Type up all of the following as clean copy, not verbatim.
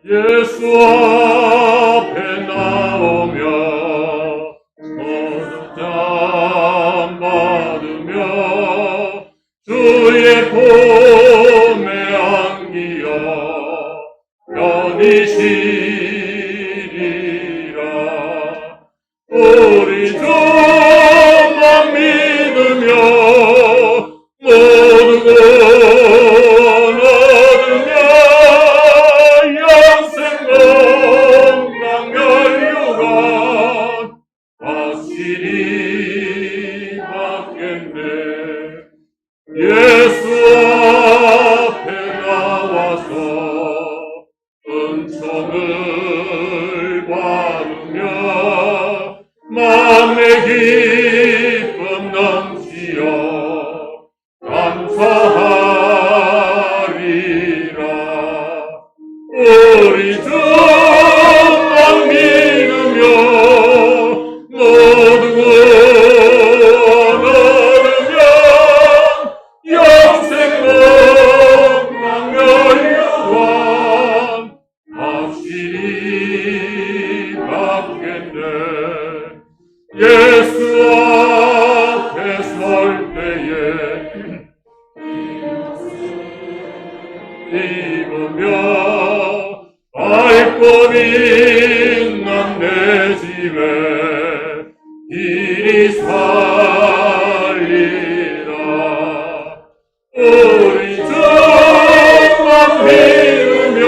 예수 앞에 나오며 모두 장 받으며 주의 품에 안기어 편히 쉬리라. 우리 주만 믿으며 모두 구원 얻으며 영생 건강 멸류관 확실히 받겠네. 예수 앞에 나와서 은총을 받으며 마음의 기쁨 넘치어 감사하리라. 우리 주만 믿으며 모두 구원 얻으며 영생 건강 멸류관 확실히 받겠네. 예수 앞에 설 때에 입으며 밝고 빛난 내 집에 길이 살리라. 우리 주만 믿으며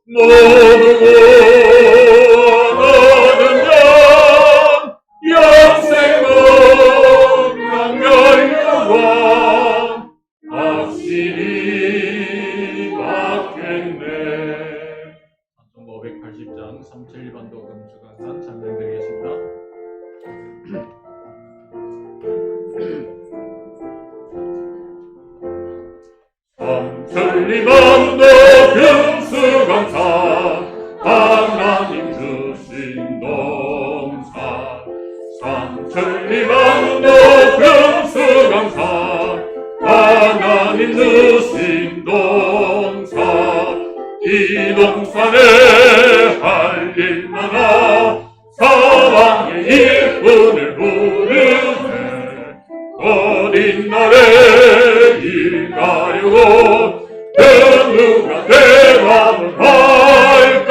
모두 구원 얻으며 영생 건강 멸류관 확실히 받겠네. 찬송가 580장 372반도 금수강산 찬양드리겠습니다. 삼천리반도 금수강산 하나님 주신 동산. 삼천리반도 금수강산 하나님 주신 동산. 이 동산에 할 일 많아 사랑의 일꾼을 부르네. 어린 날에 일 가려고 누가 대답을 할까.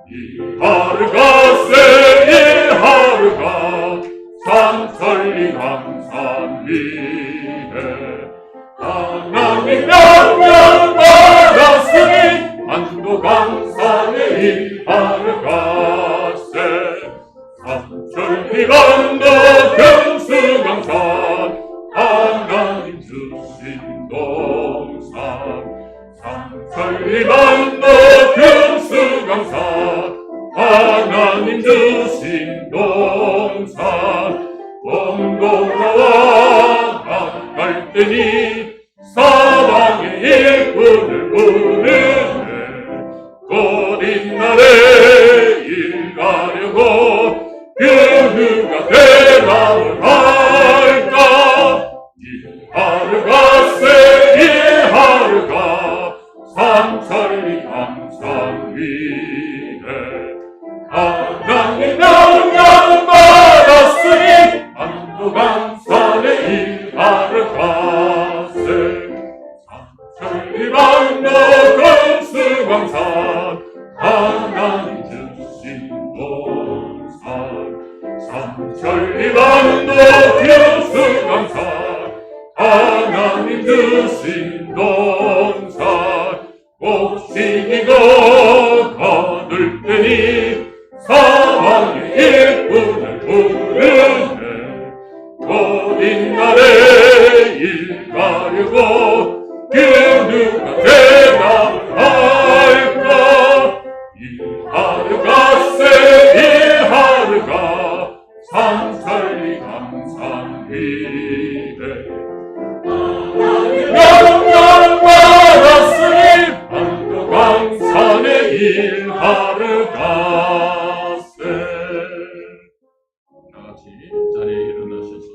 이 하루가 이 하루가 삼천리 강산 위에 하나님 명령 받았으니 안도 강산에 이 하루가세. 삼천리 반도 금수강산 하나님 주신 동산. 삼천리 반도 금수강산 하나님 주신 동산. 봉도라와 나갈 때니 사랑의 일꾼을 부르네. 곧 이날에 일 가려고 누가 대답을 할까. 이 하루가 이 하루가 삼천리 강산 위에 하나님 명령 받았으니 안도 강산에 이 하루가세. 삼천리 반도 금수강산 하나님 주신 동산. 삼천리 반도 금수강산 하나님 주신 동산. 곡식이고 거둘 때니 사랑의 일꾼을 부르네. 곧 이날에 일 가려고 누가 대답을 할까. 이 하루가 이 하루가 삼천리 강산 위에 하나님 명령 받았으니 안도 강산에 일 하루가세. 다같이 자리에 일어나셔서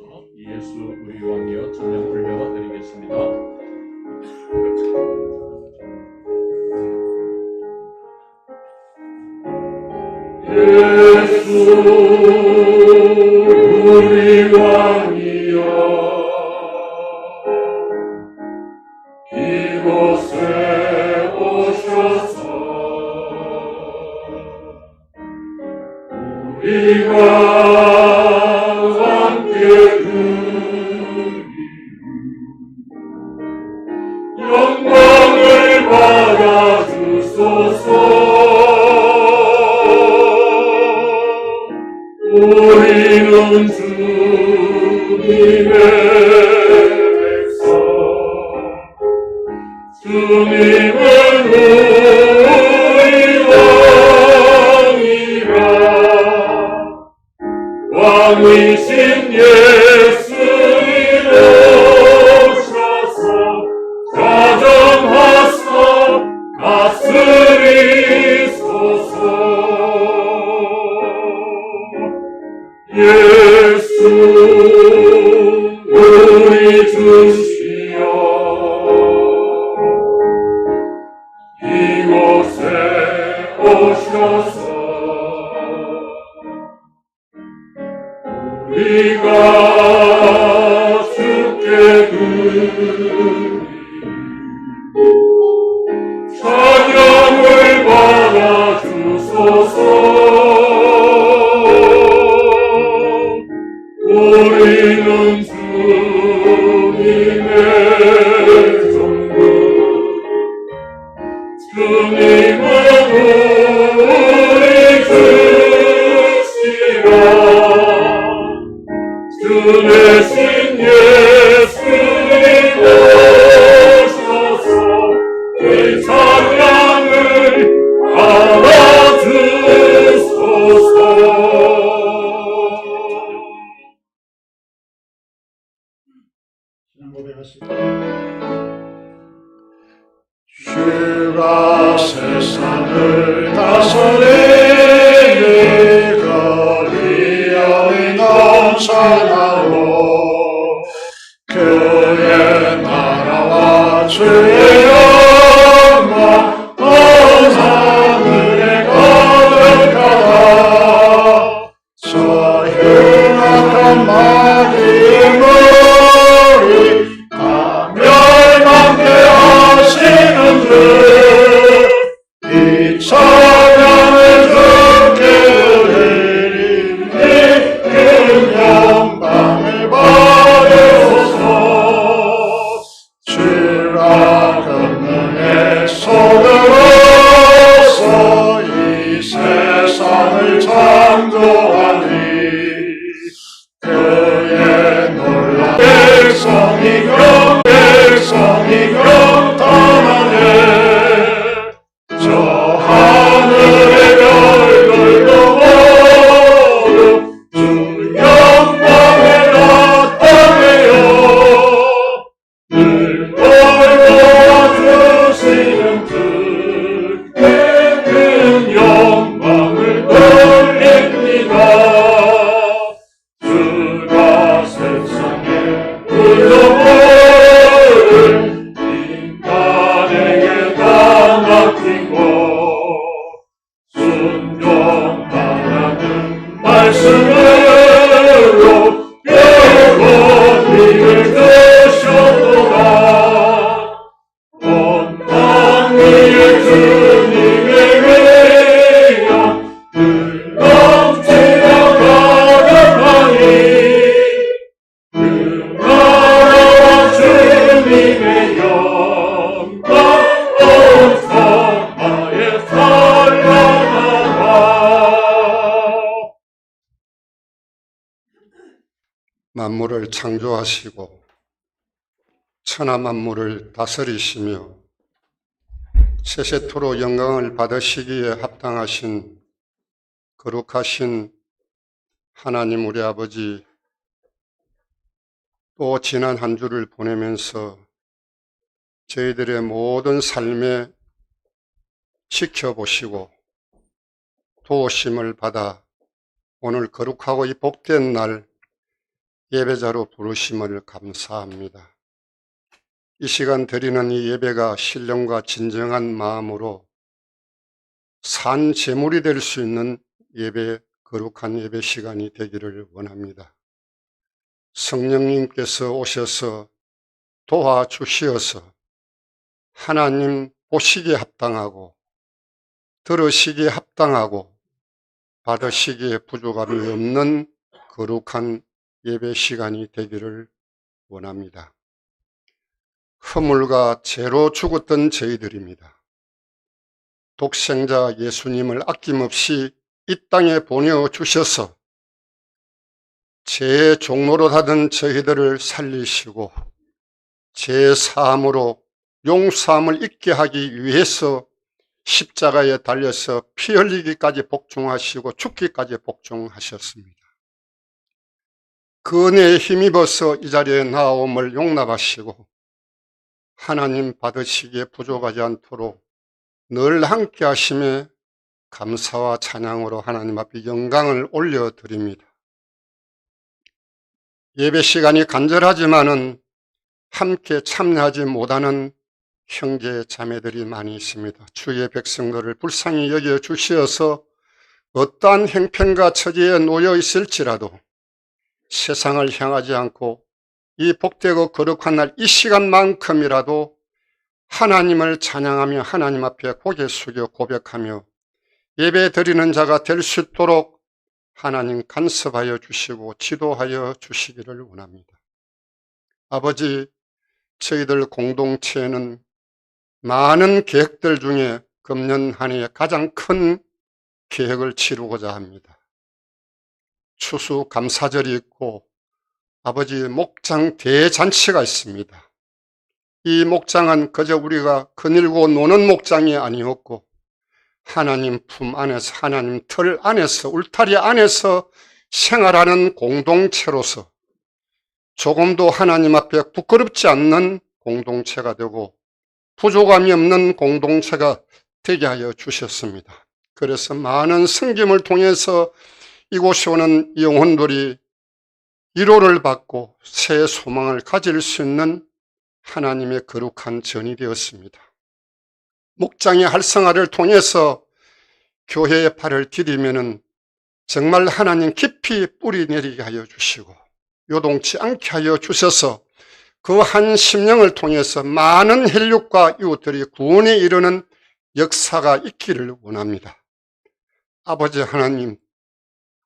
예수 우리 왕이여 찬양 올려드리겠습니다. 우리 왕이여 이곳에 오셔서 우리가 함께 누리고 영광을 받아주소서. 우리는 주님의 백성, 주님은 우리 왕이라. 왕이신 예수님 오셔서 자정하사 다스리소서. 예수 우리 주시여 이곳에 오셔서 우리가 주께 드리는 찬양을 받아주소서. 우리는 주님의 종들, 주님은 우리 주시라. 주 대신 예수님 오셔서 그 찬양을 받아주소서. 주가 세상을 다스리니 그 위엄이 넘쳐나고 그의 나라와 주의 영광 온 하늘에 가득하다. 저 흉악한 마귀의 머리 다 멸망케 하시는 주 이 찬양을 주께 드리니 큰 영광을 받으소서. 주라 권능의 손으로서 이 세상을 창조하니 그의 놀라운 백성이 경탄하네. 저 하늘의 별들도 모두 주 영광을 나타내요. 늘 돌보아주시는 주께 큰 영광을 돌립니다. 주가 세상에 불러보는 인간에게 다 맡기고 순종하라는 말씀으로 영원히를 주셨도다. 온 땅 위에 주님의 위엄 늘 넘치며 가득하니 그 나라와 주님의 영광 온 성하에 찬양하라. 만물을 창조하시고 천하 만물을 다스리시며 세세토록 영광을 받으시기에 합당하신 거룩하신 하나님 우리 아버지, 또 지난 한 주를 보내면서 저희들의 모든 삶에 지켜보시고 도우심을 받아 오늘 거룩하고 이 복된 날 예배자로 부르심을 감사합니다. 이 시간 드리는 이 예배가 신령과 진정한 마음으로 산 제물이 될 수 있는 예배 거룩한 예배 시간이 되기를 원합니다. 성령님께서 오셔서 도와주시어서 하나님 보시기에 합당하고 들으시기에 합당하고 받으시기에 부족함이 없는 거룩한 예배 시간이 되기를 원합니다. 허물과 죄로 죽었던 저희들입니다. 독생자 예수님을 아낌없이 이 땅에 보내주셔서 죄의 종노릇하던 저희들을 살리시고 죄 사함으로 용서함을 잊게 하기 위해서 십자가에 달려서 피 흘리기까지 복종하시고 죽기까지 복종하셨습니다. 그 은혜에 힘입어서 이 자리에 나옴을 용납하시고 하나님 받으시기에 부족하지 않도록 늘 함께 하심에 감사와 찬양으로 하나님 앞에 영광을 올려드립니다. 예배 시간이 간절하지만은 함께 참여하지 못하는 형제 자매들이 많이 있습니다. 주의 백성들을 불쌍히 여겨 주시어서 어떠한 행편과 처지에 놓여 있을지라도 세상을 향하지 않고 이 복되고 거룩한 날 이 시간만큼이라도 하나님을 찬양하며 하나님 앞에 고개 숙여 고백하며 예배 드리는 자가 될 수 있도록 하나님 간섭하여 주시고 지도하여 주시기를 원합니다. 아버지, 저희들 공동체에는 많은 계획들 중에 금년 한 해에 가장 큰 계획을 치르고자 합니다. 추수감사절이 있고 아버지 목장 대잔치가 있습니다. 이 목장은 그저 우리가 거닐고 노는 목장이 아니었고 하나님 품 안에서 하나님 틀 안에서 울타리 안에서 생활하는 공동체로서 조금도 하나님 앞에 부끄럽지 않는 공동체가 되고 부족함이 없는 공동체가 되게 하여 주셨습니다. 그래서 많은 섬김을 통해서 이곳에 오는 영혼들이 위로를 받고 새 소망을 가질 수 있는 하나님의 거룩한 전이 되었습니다. 목장의 활성화를 통해서 교회의 팔을 디디면은 정말 하나님 깊이 뿌리 내리게 하여 주시고 요동치 않게 하여 주셔서 그 한 심령을 통해서 많은 혈육과 이웃들이 구원에 이르는 역사가 있기를 원합니다. 아버지 하나님,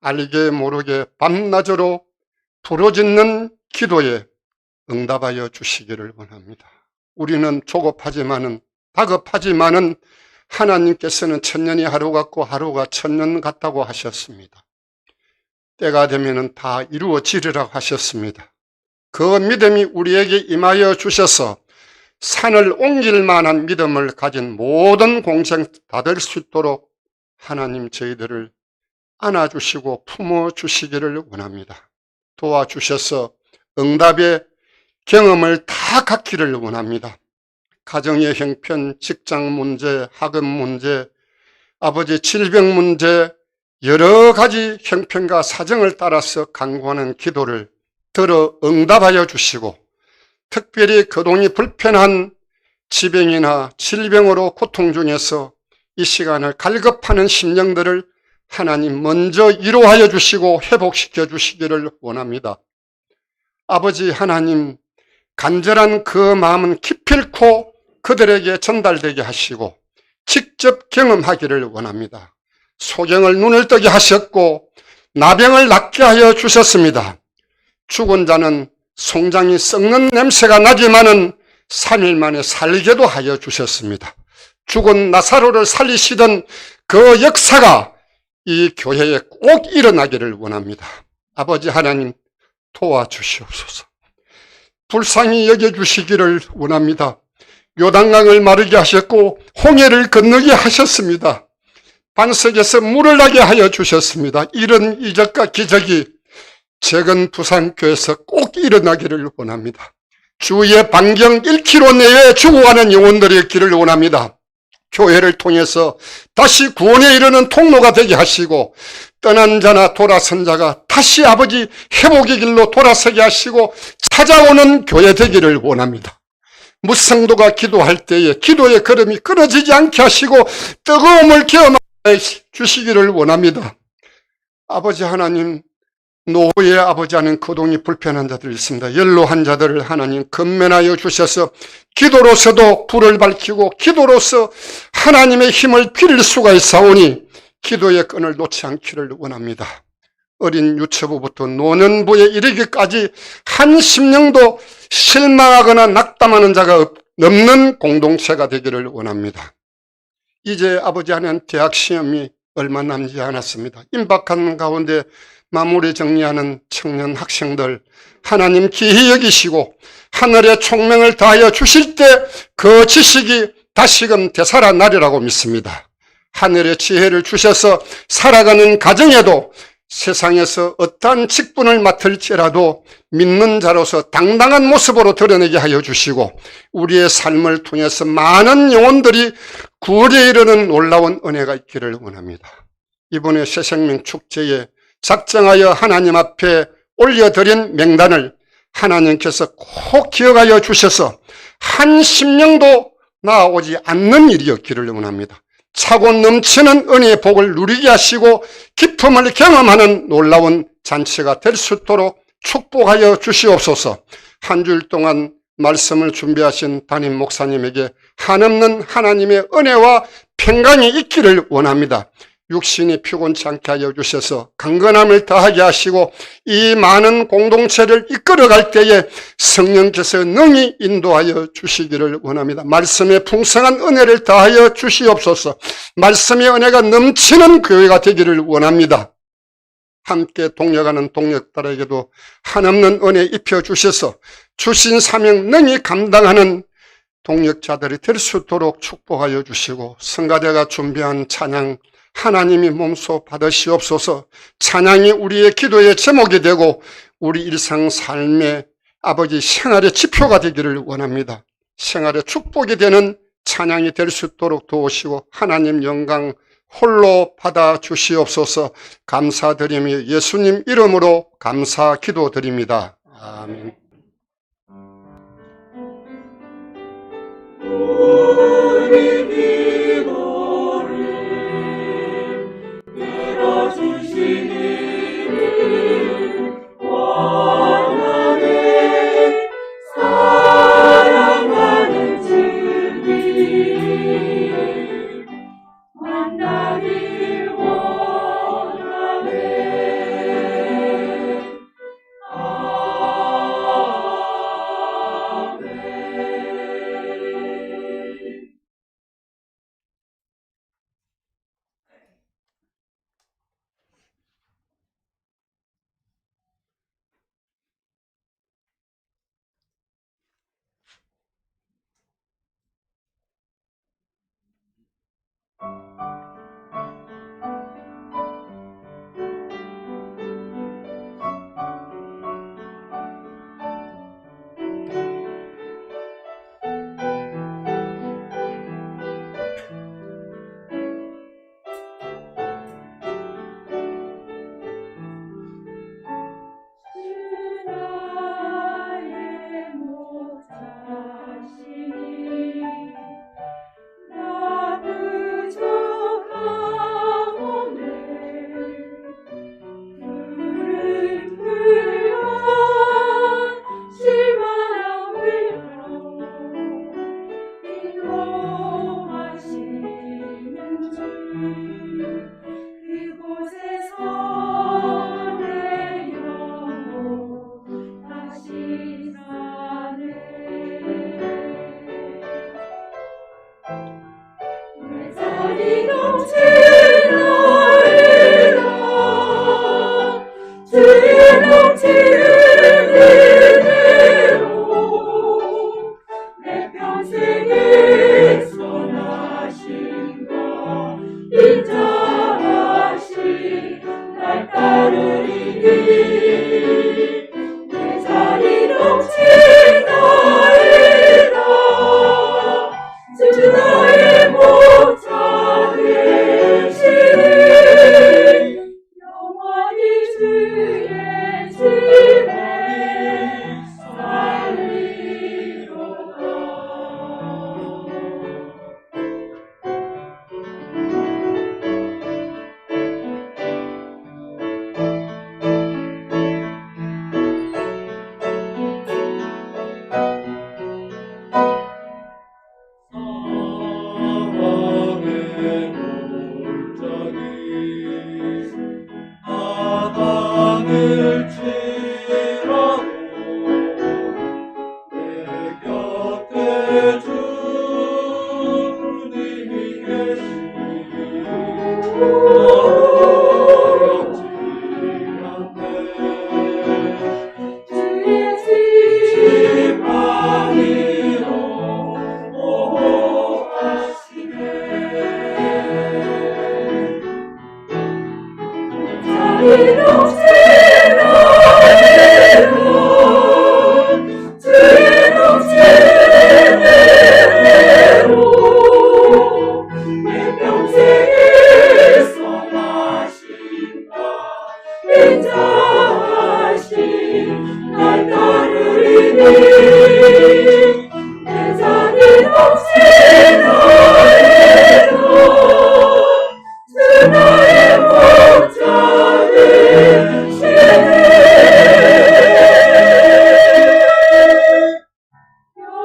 알게 모르게 밤낮으로 부르짖는 기도에 응답하여 주시기를 원합니다. 우리는 조급하지만은 다급하지만은 하나님께서는 천년이 하루 같고 하루가 천년 같다고 하셨습니다. 때가 되면은 다 이루어지리라고 하셨습니다. 그 믿음이 우리에게 임하여 주셔서 산을 옮길 만한 믿음을 가진 모든 공생 다 될 수 있도록 하나님 저희들을 안아주시고 품어주시기를 원합니다. 도와주셔서 응답의 경험을 다 갖기를 원합니다. 가정의 형편, 직장 문제, 학업 문제, 아버지 질병 문제, 여러 가지 형편과 사정을 따라서 간구하는 기도를 들어 응답하여 주시고 특별히 거동이 불편한 지병이나 질병으로 고통 중에서 이 시간을 갈급하는 심령들을 하나님 먼저 위로하여 주시고 회복시켜 주시기를 원합니다. 아버지 하나님, 간절한 그 마음은 기필코 그들에게 전달되게 하시고 직접 경험하기를 원합니다. 소경을 눈을 뜨게 하셨고 나병을 낫게 하여 주셨습니다. 죽은 자는 송장이 썩는 냄새가 나지만은 3일 만에 살게도 하여 주셨습니다. 죽은 나사로를 살리시던 그 역사가 이 교회에 꼭 일어나기를 원합니다. 아버지 하나님 도와주시옵소서. 불쌍히 여겨주시기를 원합니다. 요단강을 마르게 하셨고 홍해를 건너게 하셨습니다. 반석에서 물을 나게 하여 주셨습니다. 이런 이적과 기적이 작은 부산교회에서 꼭 일어나기를 원합니다. 주의 반경 1km 내에 죽어가는 영혼들이 있기를 원합니다. 교회를 통해서 다시 구원에 이르는 통로가 되게 하시고 떠난 자나 돌아선 자가 다시 아버지 회복의 길로 돌아서게 하시고 찾아오는 교회 되기를 원합니다. 무성도가 기도할 때에 기도의 걸음이 끊어지지 않게 하시고 뜨거움을 경험해 주시기를 원합니다. 아버지 하나님, 노후의 아버지 하는 거동이 불편한 자들이 있습니다. 연로한 자들을 하나님 건면하여 주셔서 기도로서도 불을 밝히고 기도로서 하나님의 힘을 빌릴 수가 있사오니 기도의 끈을 놓지 않기를 원합니다. 어린 유치부부터 노년부에 이르기까지 한 심령도 실망하거나 낙담하는 자가 없는 공동체가 되기를 원합니다. 이제 아버지 하나님 대학 시험이 얼마 남지 않았습니다. 임박한 가운데 마무리 정리하는 청년 학생들 하나님 기히 여기시고 하늘의 총명을 다하여 주실 때 그 지식이 다시금 되살아나리라고 믿습니다. 하늘의 지혜를 주셔서 살아가는 가정에도 세상에서 어떠한 직분을 맡을지라도 믿는 자로서 당당한 모습으로 드러내게 하여 주시고 우리의 삶을 통해서 많은 영혼들이 구원에 이르는 놀라운 은혜가 있기를 원합니다. 이번에 새생명 축제에 작정하여 하나님 앞에 올려드린 명단을 하나님께서 꼭 기억하여 주셔서 한 심령도 나아오지 않는 일이었기를 원합니다. 차고 넘치는 은혜의 복을 누리게 하시고 기쁨을 경험하는 놀라운 잔치가 될 수 있도록 축복하여 주시옵소서. 한 주일 동안 말씀을 준비하신 담임 목사님에게 한없는 하나님의 은혜와 평강이 있기를 원합니다. 육신이 피곤치 않게 하여 주셔서 강건함을 더하게 하시고 이 많은 공동체를 이끌어갈 때에 성령께서 능히 인도하여 주시기를 원합니다. 말씀의 풍성한 은혜를 더하여 주시옵소서. 말씀의 은혜가 넘치는 교회가 되기를 원합니다. 함께 동역하는 동역들에게도 한없는 은혜 입혀주셔서 주신 사명 능히 감당하는 동역자들이 될 수 있도록 축복하여 주시고 성가대가 준비한 찬양 하나님이 몸소 받으시옵소서. 찬양이 우리의 기도의 제목이 되고 우리 일상 삶의 아버지 생활의 지표가 되기를 원합니다. 생활의 축복이 되는 찬양이 될 수 있도록 도우시고 하나님 영광 홀로 받아 주시옵소서. 감사드리며 예수님 이름으로 감사 기도드립니다. 아멘. 우리 기도를 들어주시기를 원하네. 사랑하는 주님 만나길 원하네. 아멘.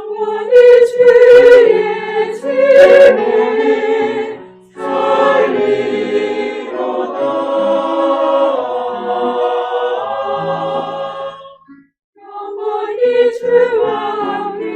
영원히 주의 질문을 살리로다. 영원히 주와 함께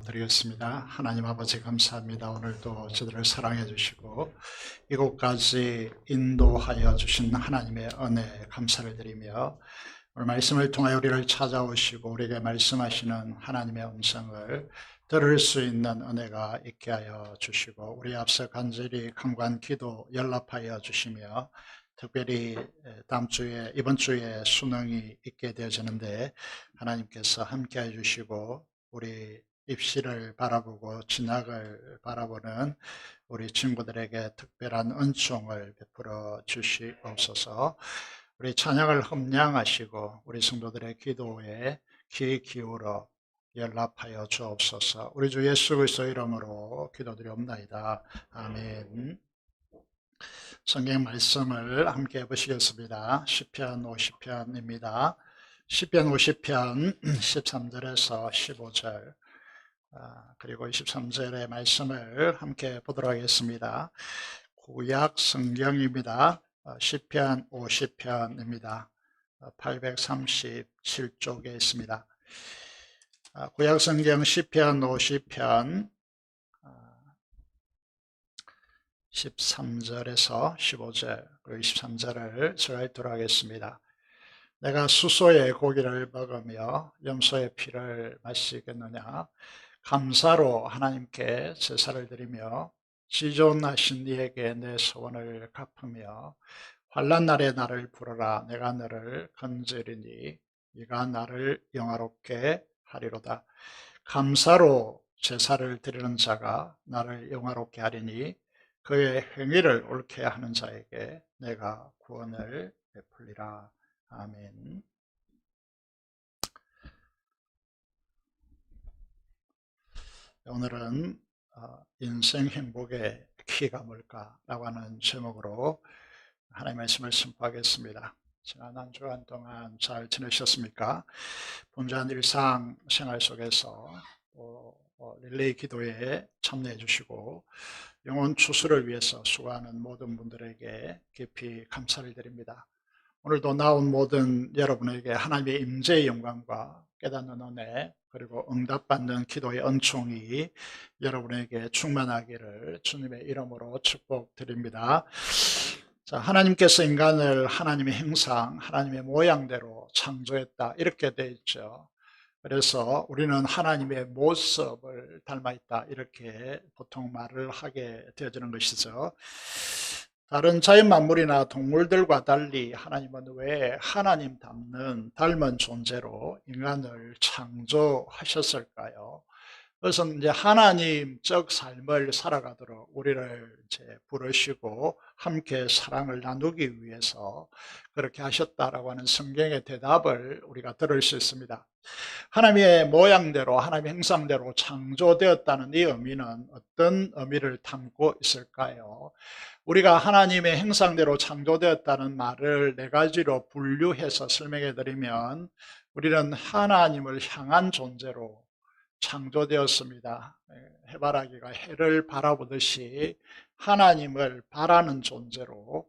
드리겠습니다. 하나님 아버지 감사합니다. 오늘도 저들을 사랑해 주시고 이곳까지 인도하여 주신 하나님의 은혜에 감사를 드리며 오늘 말씀을 통하여 우리를 찾아오시고 우리에게 말씀하시는 하나님의 음성을 들을 수 있는 은혜가 있게 하여 주시고 우리 앞서 간절히 간구한 기도 연락하여 주시며 특별히 다음 주에 이번 주에 수능이 있게 되어지는데 하나님께서 함께 해주시고 우리 입시를 바라보고 진학을 바라보는 우리 친구들에게 특별한 은총을 베풀어 주시옵소서. 우리 찬양을 흠량하시고 우리 성도들의 기도에 귀 기울여 연락하여 주옵소서. 우리 주 예수 그리스도 이름으로 기도드리옵나이다. 아멘. 성경 말씀을 함께 보시겠습니다. 시편 50편입니다. 시편 50편 13절에서 15절 그리고 23절의 말씀을 함께 보도록 하겠습니다. 구약 성경입니다. 시편 50편입니다. 837쪽에 있습니다. 구약 성경 시편 50편 13절에서 15절 그리고 23절을 제가 읽도록 하겠습니다. 내가 수소의 고기를 먹으며 염소의 피를 마시겠느냐. 감사로 하나님께 제사를 드리며 지존하신 이에게 내 소원을 갚으며 환난 날에 나를 부르라. 내가 너를 건지리니 네가 나를 영화롭게 하리로다. 감사로 제사를 드리는 자가 나를 영화롭게 하리니 그의 행위를 옳게 하는 자에게 내가 구원을 베풀리라. 아멘. 오늘은 인생 행복의 키가 뭘까라고 하는 제목으로 하나님의 말씀을 선포하겠습니다. 지난 한 주간 동안 잘 지내셨습니까? 분주한 일상 생활 속에서 릴레이 기도에 참여해 주시고 영혼 추수를 위해서 수고하는 모든 분들에게 깊이 감사를 드립니다. 오늘도 나온 모든 여러분에게 하나님의 임재의 영광과 깨닫는 은혜 그리고 응답받는 기도의 은총이 여러분에게 충만하기를 주님의 이름으로 축복드립니다. 자, 하나님께서 인간을 하나님의 형상, 하나님의 모양대로 창조했다 이렇게 되어 있죠. 그래서 우리는 하나님의 모습을 닮아 있다 이렇게 보통 말을 하게 되어지는 것이죠. 다른 자연 만물이나 동물들과 달리 하나님은 왜 하나님 닮은 존재로 인간을 창조하셨을까요? 그것은 이제 하나님적 삶을 살아가도록 우리를 이제 부르시고 함께 사랑을 나누기 위해서 그렇게 하셨다라고 하는 성경의 대답을 우리가 들을 수 있습니다. 하나님의 모양대로 하나님의 형상대로 창조되었다는 이 의미는 어떤 의미를 담고 있을까요? 우리가 하나님의 형상대로 창조되었다는 말을 네 가지로 분류해서 설명해 드리면 우리는 하나님을 향한 존재로 창조되었습니다. 해바라기가 해를 바라보듯이 하나님을 바라는 존재로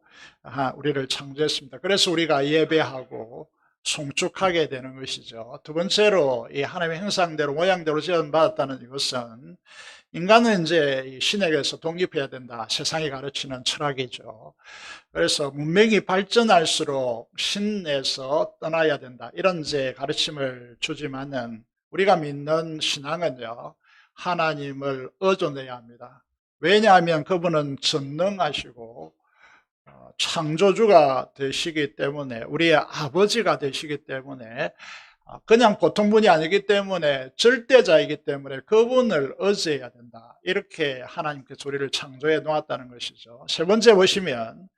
우리를 창조했습니다. 그래서 우리가 예배하고 송축하게 되는 것이죠. 두 번째로 이 하나님의 형상대로 모양대로 지음받았다는 이것은 인간은 이제 신에게서 독립해야 된다. 세상이 가르치는 철학이죠. 그래서 문명이 발전할수록 신에서 떠나야 된다. 이런 이제 가르침을 주지만은 우리가 믿는 신앙은요, 하나님을 의존해야 합니다. 왜냐하면 그분은 전능하시고 창조주가 되시기 때문에 우리의 아버지가 되시기 때문에 그냥 보통 분이 아니기 때문에 절대자이기 때문에 그분을 의지해야 된다. 이렇게 하나님께서 우리를 창조해 놓았다는 것이죠. 세 번째 보시면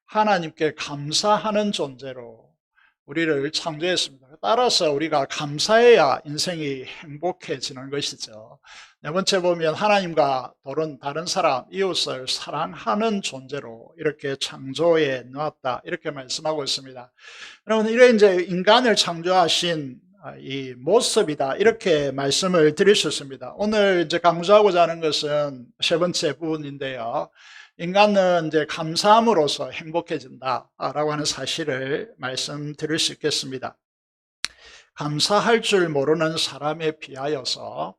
하나님께 감사하는 존재로 우리를 창조했습니다. 따라서 우리가 감사해야 인생이 행복해지는 것이죠. 네 번째 보면 하나님과 다른 사람, 이웃을 사랑하는 존재로 이렇게 창조해 놓았다. 이렇게 말씀하고 있습니다. 여러분, 이래 이제 인간을 창조하신 이 모습이다. 이렇게 말씀을 드릴 수 있습니다. 오늘 이제 강조하고자 하는 것은 세 번째 부분인데요. 인간은 이제 감사함으로써 행복해진다라고 하는 사실을 말씀드릴 수 있겠습니다. 감사할 줄 모르는 사람에 비하여서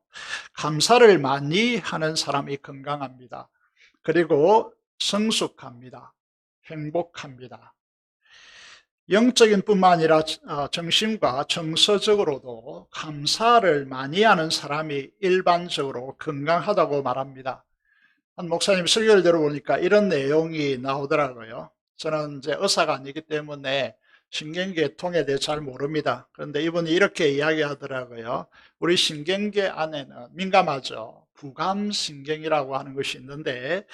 감사를 많이 하는 사람이 건강합니다. 그리고 성숙합니다. 행복합니다. 영적인 뿐만 아니라 정신과 정서적으로도 감사를 많이 하는 사람이 일반적으로 건강하다고 말합니다. 한 목사님 설교를 들어보니까 이런 내용이 나오더라고요. 저는 이제 의사가 아니기 때문에 신경계통에 대해 잘 모릅니다. 그런데 이분이 이렇게 이야기하더라고요. 우리 신경계 안에는 민감하죠. 부감신경이라고 하는 것이 있는데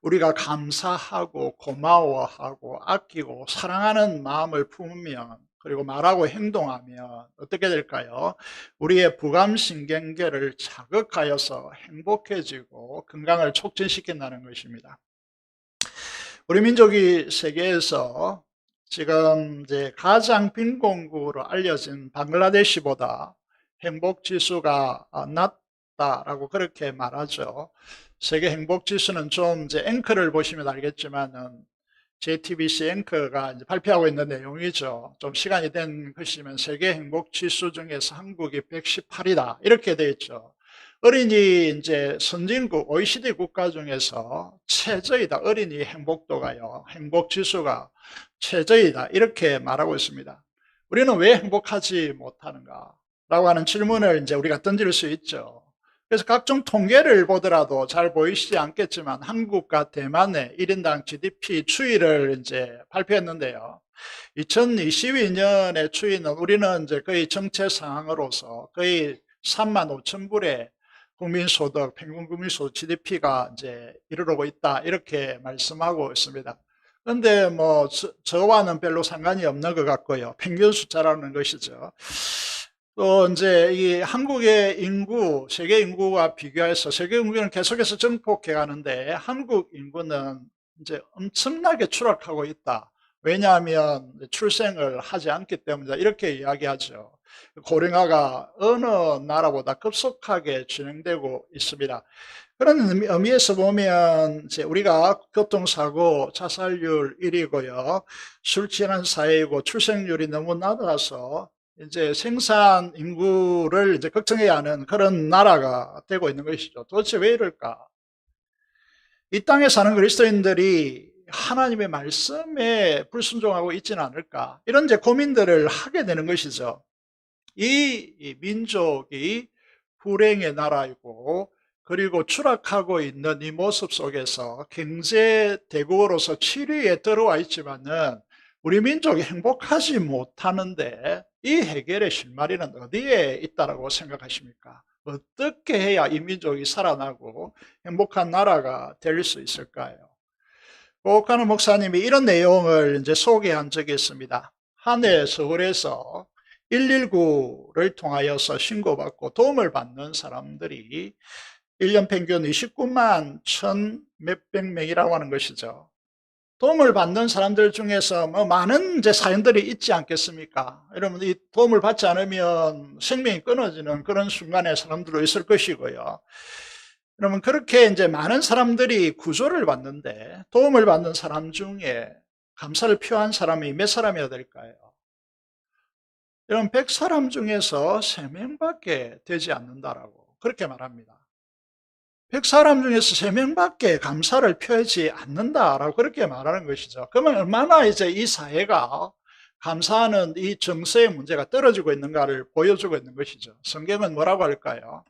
우리가 감사하고 고마워하고 아끼고 사랑하는 마음을 품으면 그리고 말하고 행동하면 어떻게 될까요? 우리의 부감신경계를 자극하여서 행복해지고 건강을 촉진시킨다는 것입니다. 우리 민족이 세계에서 지금 이제 가장 빈곤국으로 알려진 방글라데시보다 행복지수가 낮다라고 그렇게 말하죠. 세계 행복지수는 좀 이제 앵커를 보시면 알겠지만은 JTBC 앵커가 이제 발표하고 있는 내용이죠. 좀 시간이 된 것이면 세계 행복지수 중에서 한국이 118이다. 이렇게 되어 있죠. 어린이 이제 선진국 OECD 국가 중에서 최저이다. 어린이 행복도가요. 행복지수가 최저이다. 이렇게 말하고 있습니다. 우리는 왜 행복하지 못하는가? 라고 하는 질문을 이제 우리가 던질 수 있죠. 그래서 각종 통계를 보더라도 잘 보이시지 않겠지만 한국과 대만의 1인당 GDP 추이를 이제 발표했는데요. 2022년의 추이는 우리는 이제 거의 정체 상황으로서 거의 35,000불의 국민소득, 평균 국민소득 GDP가 이제 이르르고 있다. 이렇게 말씀하고 있습니다. 그런데 뭐 저와는 별로 상관이 없는 것 같고요. 평균 숫자라는 것이죠. 또 이제 이 한국의 인구, 세계 인구와 비교해서 세계 인구는 계속해서 증폭해 가는데 한국 인구는 이제 엄청나게 추락하고 있다. 왜냐하면 출생을 하지 않기 때문이다. 이렇게 이야기하죠. 고령화가 어느 나라보다 급속하게 진행되고 있습니다. 그런 의미에서 보면 이제 우리가 교통사고 자살률 1위고요. 술 취하는 사회이고 출생률이 너무 낮아서 이제 생산 인구를 이제 걱정해야 하는 그런 나라가 되고 있는 것이죠. 도대체 왜 이럴까? 이 땅에 사는 그리스도인들이 하나님의 말씀에 불순종하고 있지는 않을까? 이런 이제 고민들을 하게 되는 것이죠. 이 민족이 불행의 나라이고 그리고 추락하고 있는 이 모습 속에서 경제 대국으로서 7위에 들어와 있지만은 우리 민족이 행복하지 못하는데 이 해결의 실마리는 어디에 있다고 생각하십니까? 어떻게 해야 이 민족이 살아나고 행복한 나라가 될 수 있을까요? 고옥하는 목사님이 이런 내용을 이제 소개한 적이 있습니다. 한 해 서울에서 119를 통하여서 신고받고 도움을 받는 사람들이 1년 평균 29만 1,000 몇백 명이라고 하는 것이죠. 도움을 받는 사람들 중에서 뭐 많은 이제 사연들이 있지 않겠습니까? 여러분, 이 도움을 받지 않으면 생명이 끊어지는 그런 순간에 사람들도 있을 것이고요. 여러분, 그렇게 이제 많은 사람들이 구조를 받는데 도움을 받는 사람 중에 감사를 표한 사람이 몇 사람이어야 될까요? 여러분, 100사람 중에서 3명밖에 되지 않는다라고 그렇게 말합니다. 100사람 중에서 3명밖에 감사를 표하지 않는다라고 그렇게 말하는 것이죠. 그러면 얼마나 이제 이 사회가 감사하는 이 정서의 문제가 떨어지고 있는가를 보여주고 있는 것이죠. 성경은 뭐라고 할까요?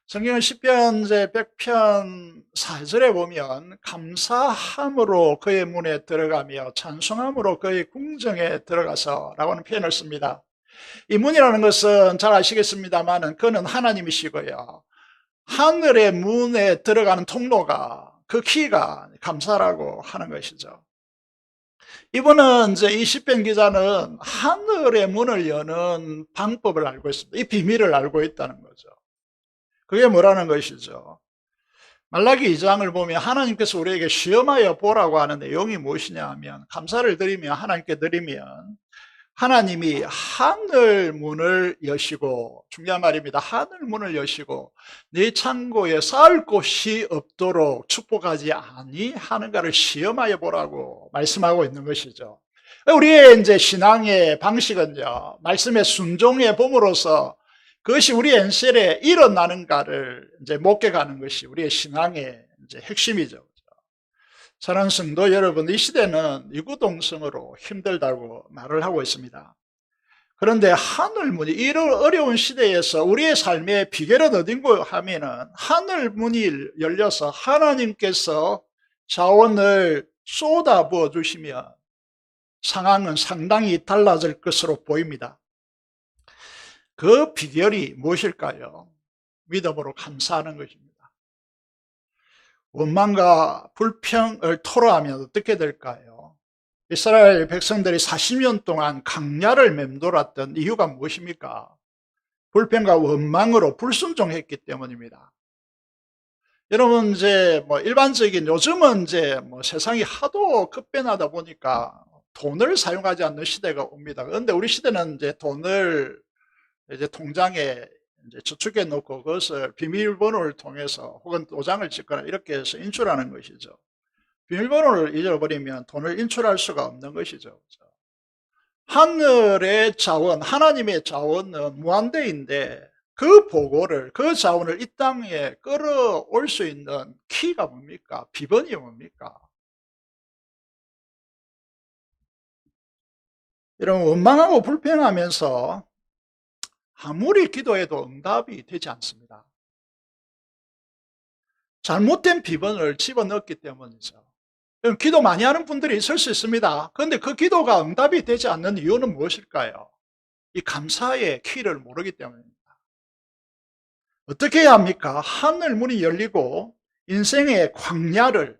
성경은 시편 100편 4절에 보면 감사함으로 그의 문에 들어가며 찬송함으로 그의 궁정에 들어가서 라고 하는 표현을 씁니다. 이 문이라는 것은 잘 아시겠습니다만 그는 하나님이시고요. 하늘의 문에 들어가는 통로가 그 키가 감사라고 하는 것이죠. 이분은 이제 이 시편 기자는 하늘의 문을 여는 방법을 알고 있습니다. 이 비밀을 알고 있다는 거죠. 그게 뭐라는 것이죠? 말라기 2장을 보면 하나님께서 우리에게 시험하여 보라고 하는 내용이 무엇이냐 하면, 감사를 드리며 하나님께 드리면 하나님이 하늘 문을 여시고, 중요한 말입니다. 하늘 문을 여시고 네 창고에 쌓을 곳이 없도록 축복하지 아니하는가를 시험하여 보라고 말씀하고 있는 것이죠. 우리의 이제 신앙의 방식은요, 말씀에 순종해 봄으로써 그것이 우리의 현실에 일어나는가를 이제 목격하는 것이 우리의 신앙의 이제 핵심이죠. 사랑하는 성도 여러분, 이 시대는 이구동성으로 힘들다고 말을 하고 있습니다. 그런데 하늘문이, 이런 어려운 시대에서 우리의 삶의 비결은 어딘고 하면은, 하늘문이 열려서 하나님께서 자원을 쏟아부어 주시면 상황은 상당히 달라질 것으로 보입니다. 그 비결이 무엇일까요? 믿음으로 감사하는 것입니다. 원망과 불평을 토로하면 어떻게 될까요? 이스라엘 백성들이 40년 동안 강야를 맴돌았던 이유가 무엇입니까? 불평과 원망으로 불순종했기 때문입니다. 여러분, 이제 일반적인, 요즘은 이제 세상이 하도 급변하다 보니까 돈을 사용하지 않는 시대가 옵니다. 그런데 우리 시대는 이제 돈을 이제 통장에 이제 저축해 놓고 그것을 비밀번호를 통해서 혹은 도장을 찍거나 이렇게 해서 인출하는 것이죠. 비밀번호를 잊어버리면 돈을 인출할 수가 없는 것이죠. 하늘의 자원, 하나님의 자원은 무한대인데 그 보고를, 그 자원을 이 땅에 끌어올 수 있는 키가 뭡니까? 비번이 뭡니까? 여러분, 원망하고 불평하면서 아무리 기도해도 응답이 되지 않습니다. 잘못된 비번을 집어넣었기 때문이죠. 기도 많이 하는 분들이 있을 수 있습니다. 그런데 그 기도가 응답이 되지 않는 이유는 무엇일까요? 이 감사의 키를 모르기 때문입니다. 어떻게 해야 합니까? 하늘 문이 열리고 인생의 광야를,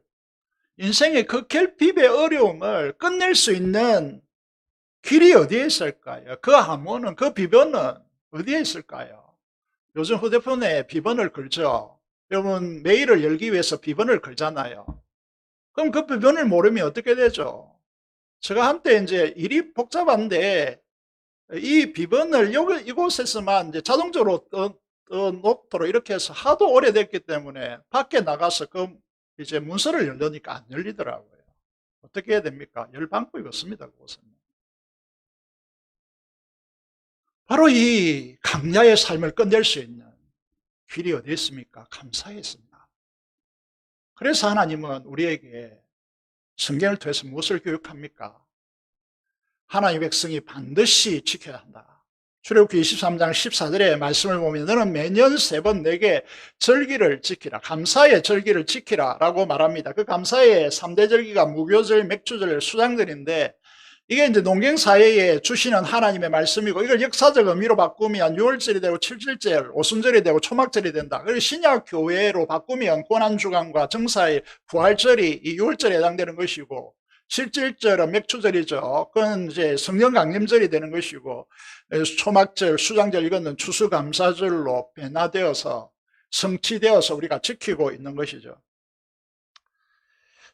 인생의 그 결핍의 어려움을 끝낼 수 있는 길이 어디에 있을까요? 그 함원은, 그 비번은 어디에 있을까요? 요즘 휴대폰에 비번을 걸죠. 여러분, 메일을 열기 위해서 비번을 걸잖아요. 그럼 그 비번을 모르면 어떻게 되죠? 제가 한때 이제 일이 복잡한데 이 비번을 이곳에서만 이제 자동적으로 놓도록 이렇게 해서 하도 오래됐기 때문에 밖에 나가서 그 이제 문서를 열려니까 안 열리더라고요. 어떻게 해야 됩니까? 열 방법이 없습니다. 그것은. 바로 이 강야의 삶을 끝낼 수 있는 길이 어디 있습니까? 감사에 있습니다. 그래서 하나님은 우리에게 성경을 통해서 무엇을 교육합니까? 하나님의 백성이 반드시 지켜야 한다. 출애굽기 23장 14절의 말씀을 보면 너는 매년 3번 내게 절기를 지키라, 감사의 절기를 지키라 라고 말합니다. 그 감사의 3대 절기가 무교절, 맥주절, 수장절인데 이게 이제 농경사회에 주시는 하나님의 말씀이고, 이걸 역사적 의미로 바꾸면 6월절이 되고 7절절, 오순절이 되고 초막절이 된다. 그리고 신약 교회로 바꾸면 고난주간과 정사의 부활절이 이 6월절에 해당되는 것이고, 7절절은 맥주절이죠. 그건 이제 성령 강림절이 되는 것이고, 초막절, 수장절, 이거는 추수감사절로 변화되어서 성취되어서 우리가 지키고 있는 것이죠.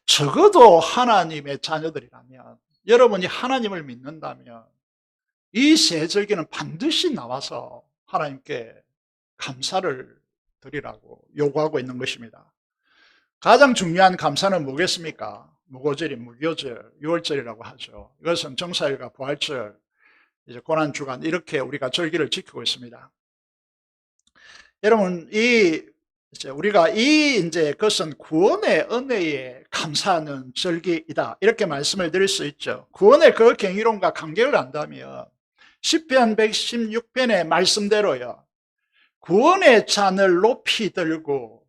적어도 하나님의 자녀들이라면, 여러분이 하나님을 믿는다면 이 세 절기는 반드시 나와서 하나님께 감사를 드리라고 요구하고 있는 것입니다. 가장 중요한 감사는 뭐겠습니까? 무교절이 무교절, 6월절이라고 하죠. 이것은 정사일과 부활절, 이제 고난주간, 이렇게 우리가 절기를 지키고 있습니다. 여러분, 우리가 이제 그것은 구원의 은혜에 감사하는 절기이다, 이렇게 말씀을 드릴 수 있죠. 구원의 그 경이론과 관계를 안다면 시편 116편의 말씀대로요, 구원의 잔을 높이 들고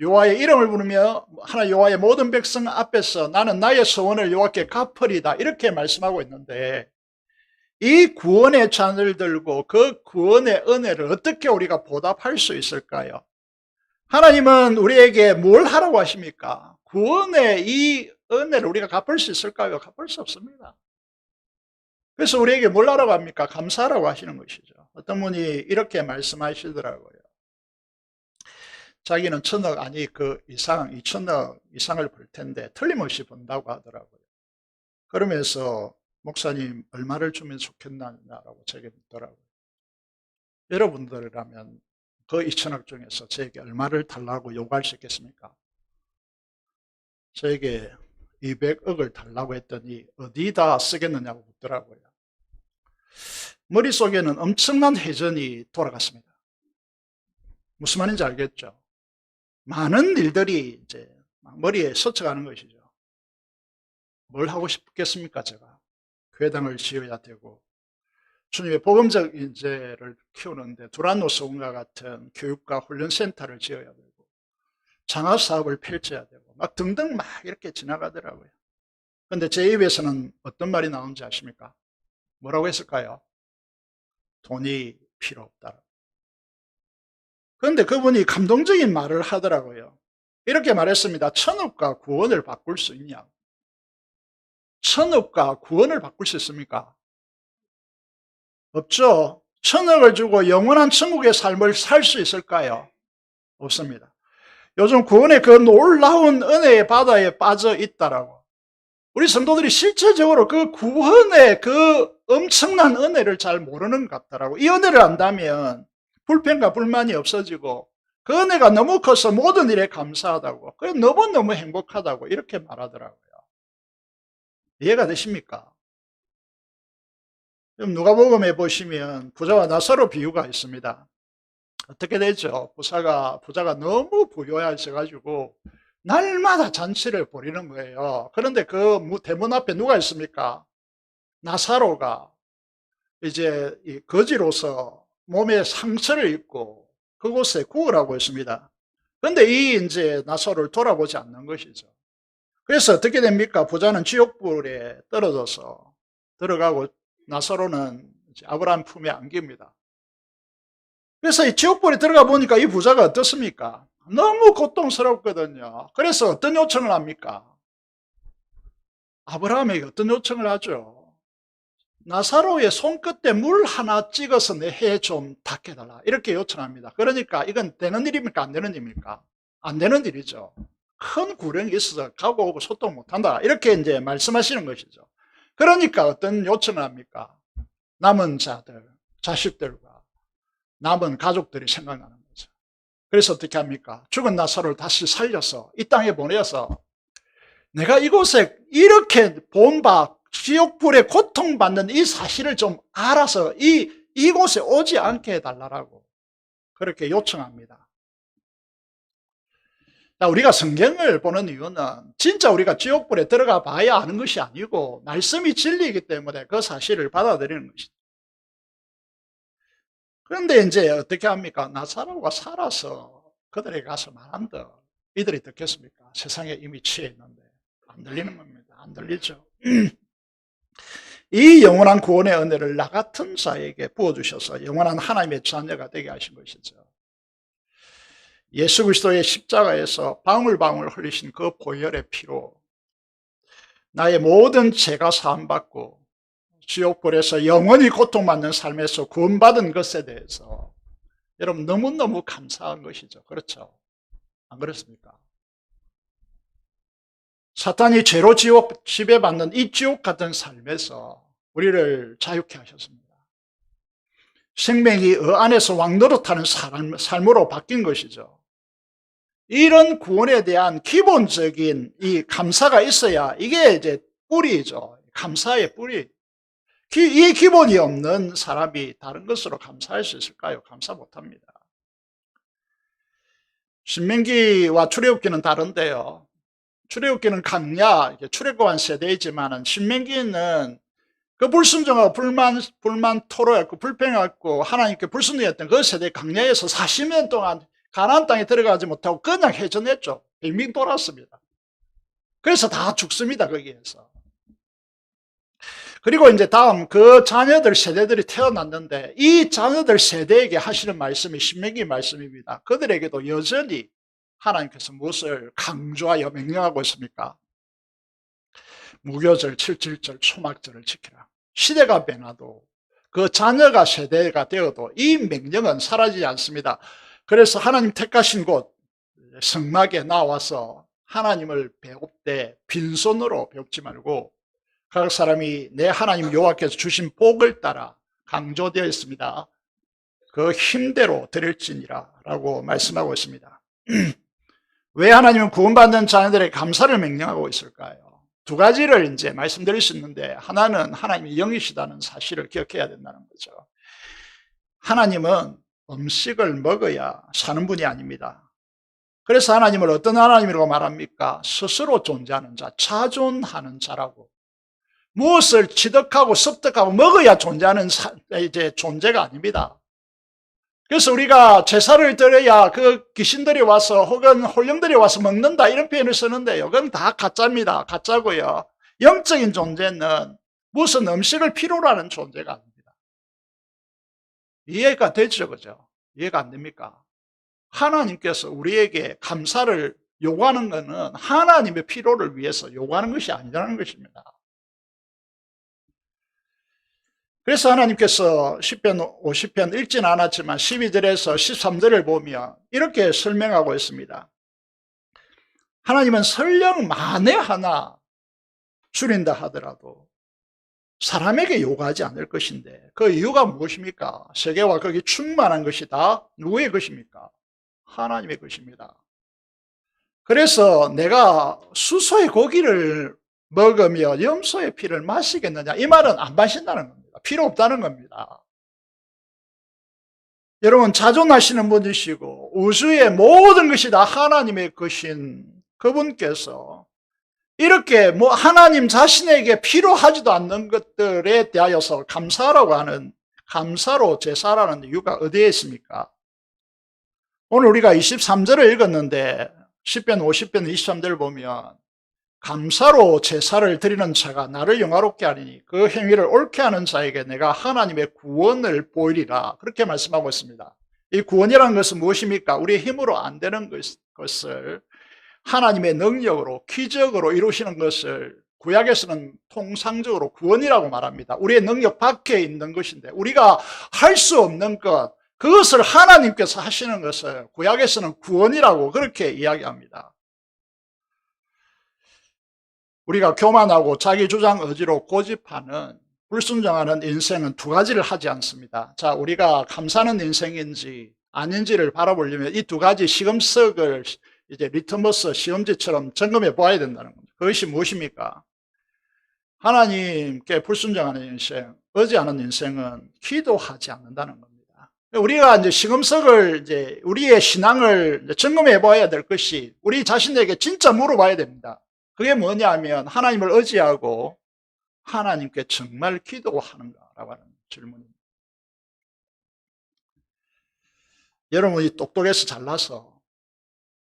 여호와의 이름을 부르며 하나 여호와의 모든 백성 앞에서 나는 나의 소원을 여호와께 갚으리다, 이렇게 말씀하고 있는데, 이 구원의 잔을 들고 그 구원의 은혜를 어떻게 우리가 보답할 수 있을까요? 하나님은 우리에게 뭘 하라고 하십니까? 구원의 이 은혜를 우리가 갚을 수 있을까요? 갚을 수 없습니다. 그래서 우리에게 뭘 하라고 합니까? 감사하라고 하시는 것이죠. 어떤 분이 이렇게 말씀하시더라고요. 자기는 1,000억 아니 그 이상 2,000억 이상을 벌 텐데 틀림없이 번다고 하더라고요. 그러면서 목사님 얼마를 주면 좋겠나라고 제게 묻더라고요. 여러분들이라면 그 2,000억 중에서 저에게 얼마를 달라고 요구할 수 있겠습니까? 저에게 200억을 달라고 했더니 어디다 쓰겠느냐고 묻더라고요. 머릿속에는 엄청난 회전이 돌아갔습니다. 무슨 말인지 알겠죠? 많은 일들이 이제 머리에 스쳐가는 것이죠. 뭘 하고 싶겠습니까, 제가? 교회당을 지어야 되고, 주님의 복음적 인재를 키우는데 두란노스원과 같은 교육과 훈련센터를 지어야 되고, 장학사업을 펼쳐야 되고, 막 등등 막 이렇게 지나가더라고요. 그런데 제 입에서는 어떤 말이 나오는지 아십니까? 뭐라고 했을까요? 돈이 필요 없다. 그런데 그분이 감동적인 말을 하더라고요. 이렇게 말했습니다. 1,000억과 구원을 바꿀 수 있냐? 1,000억과 구원을 바꿀 수 있습니까? 없죠. 1,000억을 주고 영원한 천국의 삶을 살 수 있을까요? 없습니다. 요즘 구원의 그 놀라운 은혜의 바다에 빠져 있다라고. 우리 성도들이 실제적으로 그 구원의 그 엄청난 은혜를 잘 모르는 것 같더라고. 이 은혜를 안다면 불평과 불만이 없어지고 그 은혜가 너무 커서 모든 일에 감사하다고, 그래 너무너무 행복하다고 이렇게 말하더라고요. 이해가 되십니까? 그럼 누가복음에 보시면 부자와 나사로 비유가 있습니다. 어떻게 되죠? 부자가 너무 부유하셔가지고 날마다 잔치를 벌이는 거예요. 그런데 그 대문 앞에 누가 있습니까? 나사로가 이제 거지로서 몸에 상처를 입고 그곳에 구으라고 했습니다. 그런데 이제 나사로를 돌아보지 않는 것이죠. 그래서 어떻게 됩니까? 부자는 지옥불에 떨어져서 들어가고 나사로는 아브라함 품에 안깁니다. 그래서 이 지옥불에 들어가 보니까 이 부자가 어떻습니까? 너무 고통스럽거든요. 그래서 어떤 요청을 합니까? 아브라함에게 어떤 요청을 하죠? 나사로의 손끝에 물 하나 찍어서 내 해 좀 닦여달라, 이렇게 요청합니다. 그러니까 이건 되는 일입니까? 안 되는 일입니까? 안 되는 일이죠. 큰 구령이 있어서 가고 오고 소통 못한다, 이렇게 이제 말씀하시는 것이죠. 그러니까 어떤 요청을 합니까? 남은 자들, 자식들과 남은 가족들이 생각나는 거죠. 그래서 어떻게 합니까? 죽은 나사로를 다시 살려서 이 땅에 보내서 내가 이곳에 이렇게 본바 지옥불에 고통받는 이 사실을 좀 알아서 이곳에 오지 않게 해달라고 그렇게 요청합니다. 우리가 성경을 보는 이유는 진짜 우리가 지옥불에 들어가 봐야 아는 것이 아니고 말씀이 진리이기 때문에 그 사실을 받아들이는 것이죠. 그런데 이제 어떻게 합니까? 나사로가 살아서 그들에게 가서 말한다, 이들이 듣겠습니까? 세상에 이미 취해 있는데. 안 들리는 겁니다. 안 들리죠. 이 영원한 구원의 은혜를 나 같은 자에게 부어주셔서 영원한 하나님의 자녀가 되게 하신 것이죠. 예수 그리스도의 십자가에서 방울방울 흘리신 그 보혈의 피로 나의 모든 죄가 사함받고 지옥불에서 영원히 고통받는 삶에서 구원받은 것에 대해서 여러분 너무너무 감사한 것이죠. 그렇죠? 안 그렇습니까? 사탄이 죄로 지배받는 이 지옥 같은 삶에서 우리를 자유케 하셨습니다. 생명이 안에서 왕노릇하는 삶으로 바뀐 것이죠. 이런 구원에 대한 기본적인 이 감사가 있어야 이게 이제 뿌리죠. 감사의 뿌리. 이 기본이 없는 사람이 다른 것으로 감사할 수 있을까요? 감사 못합니다. 신명기와 출애굽기는 다른데요. 출애굽기는 강야, 출애굽한 세대이지만 신명기는 그 불순종하고 불만 토로했고 불평했고 하나님께 불순종했던 그 세대 강야에서 40년 동안 가나안 땅에 들어가지 못하고 그냥 해전했죠. 빙빙 돌았습니다. 그래서 다 죽습니다, 거기에서. 그리고 이제 다음 그 자녀들 세대들이 태어났는데 이 자녀들 세대에게 하시는 말씀이 신명기 말씀입니다. 그들에게도 여전히 하나님께서 무엇을 강조하여 명령하고 있습니까? 무교절, 7.7절, 초막절을 지키라. 시대가 변화도 그 자녀가 세대가 되어도 이 명령은 사라지지 않습니다. 그래서 하나님 택하신 곳 성막에 나와서 하나님을 배울 때 빈손으로 배우지 말고 각 사람이 내 하나님 여호와께서 주신 복을 따라 강조되어 있습니다. 그 힘대로 드릴지니라 라고 말씀하고 있습니다. 왜 하나님은 구원받는 자녀들의 감사를 명령하고 있을까요? 두 가지를 이제 말씀드릴 수 있는데, 하나는 하나님이 영이시다는 사실을 기억해야 된다는 거죠. 하나님은 음식을 먹어야 사는 분이 아닙니다. 그래서 하나님을 어떤 하나님이라고 말합니까? 스스로 존재하는 자, 자존하는 자라고. 무엇을 취득하고 습득하고 먹어야 존재하는 이제 존재가 아닙니다. 그래서 우리가 제사를 드려야 그 귀신들이 와서 혹은 홀령들이 와서 먹는다 이런 표현을 쓰는데요. 그건 다 가짜입니다. 가짜고요. 영적인 존재는 무슨 음식을 필요로 하는 존재가 아닙니다. 이해가 되죠, 그죠? 이해가 안 됩니까? 하나님께서 우리에게 감사를 요구하는 것은 하나님의 필요를 위해서 요구하는 것이 아니라는 것입니다. 그래서 하나님께서 시편 50편 읽지는 않았지만 12절에서 13절을 보면 이렇게 설명하고 있습니다. 하나님은 설령 만에 하나 줄인다 하더라도 사람에게 요구하지 않을 것인데 그 이유가 무엇입니까? 세계와 거기 충만한 것이 다 누구의 것입니까? 하나님의 것입니다. 그래서 내가 수소의 고기를 먹으며 염소의 피를 마시겠느냐, 이 말은 안 마신다는 겁니다. 필요 없다는 겁니다. 여러분, 자존하시는 분이시고 우주의 모든 것이 다 하나님의 것인 그분께서 이렇게 하나님 자신에게 필요하지도 않는 것들에 대하여서 감사라고 하는, 감사로 제사라는 이유가 어디에 있습니까? 오늘 우리가 23절을 읽었는데 10편 50편 23절을 보면 감사로 제사를 드리는 자가 나를 영화롭게 하리니 그 행위를 옳게 하는 자에게 내가 하나님의 구원을 보이리라, 그렇게 말씀하고 있습니다. 이 구원이라는 것은 무엇입니까? 우리의 힘으로 안 되는 것을 하나님의 능력으로 기적으로 이루시는 것을 구약에서는 통상적으로 구원이라고 말합니다. 우리의 능력 밖에 있는 것인데 우리가 할 수 없는 것, 그것을 하나님께서 하시는 것을 구약에서는 구원이라고 그렇게 이야기합니다. 우리가 교만하고 자기 주장 의지로 고집하는, 불순종하는 인생은 두 가지를 하지 않습니다. 자, 우리가 감사하는 인생인지 아닌지를 바라보려면 이 두 가지 시금석을 이제 리트머스 시험지처럼 점검해 보아야 된다는 겁니다. 그것이 무엇입니까? 하나님께 불순종하는 인생, 의지하는 인생은 기도하지 않는다는 겁니다. 우리가 이제 시금석을 이제 우리의 신앙을 이제 점검해 봐야 될 것이 우리 자신에게 진짜 물어봐야 됩니다. 그게 뭐냐면 하나님을 의지하고 하나님께 정말 기도하는가라고 하는 질문입니다. 여러분이 똑똑해서 잘나서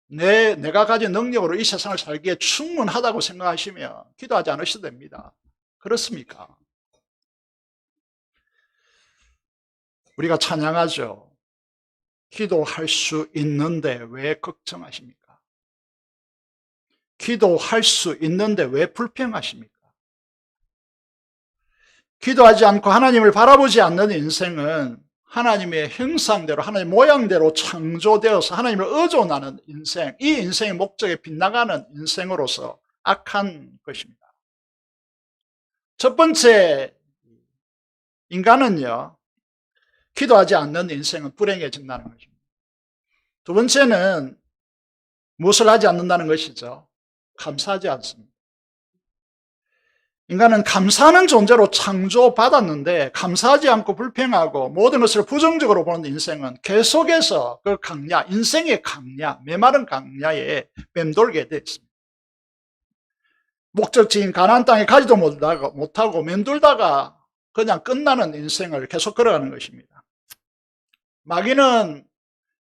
내가 가진 능력으로 이 세상을 살기에 충분하다고 생각하시면 기도하지 않으셔도 됩니다. 그렇습니까? 우리가 찬양하죠. 기도할 수 있는데 왜 걱정하십니까? 기도할 수 있는데 왜 불평하십니까? 기도하지 않고 하나님을 바라보지 않는 인생은 하나님의 형상대로, 하나님의 모양대로 창조되어서 하나님을 의존하는 인생, 이 인생의 목적에 빗나가는 인생으로서 악한 것입니다. 첫 번째, 인간은요, 기도하지 않는 인생은 불행해진다는 것입니다. 두 번째는 무엇을 하지 않는다는 것이죠? 감사하지 않습니다. 인간은 감사하는 존재로 창조받았는데 감사하지 않고 불평하고 모든 것을 부정적으로 보는 인생은 계속해서 그 강야, 인생의 강야, 메마른 강야에 맴돌게 되어 있습니다. 목적지인 가나안 땅에 가지도 못하고 맴돌다가 그냥 끝나는 인생을 계속 걸어가는 것입니다. 마귀는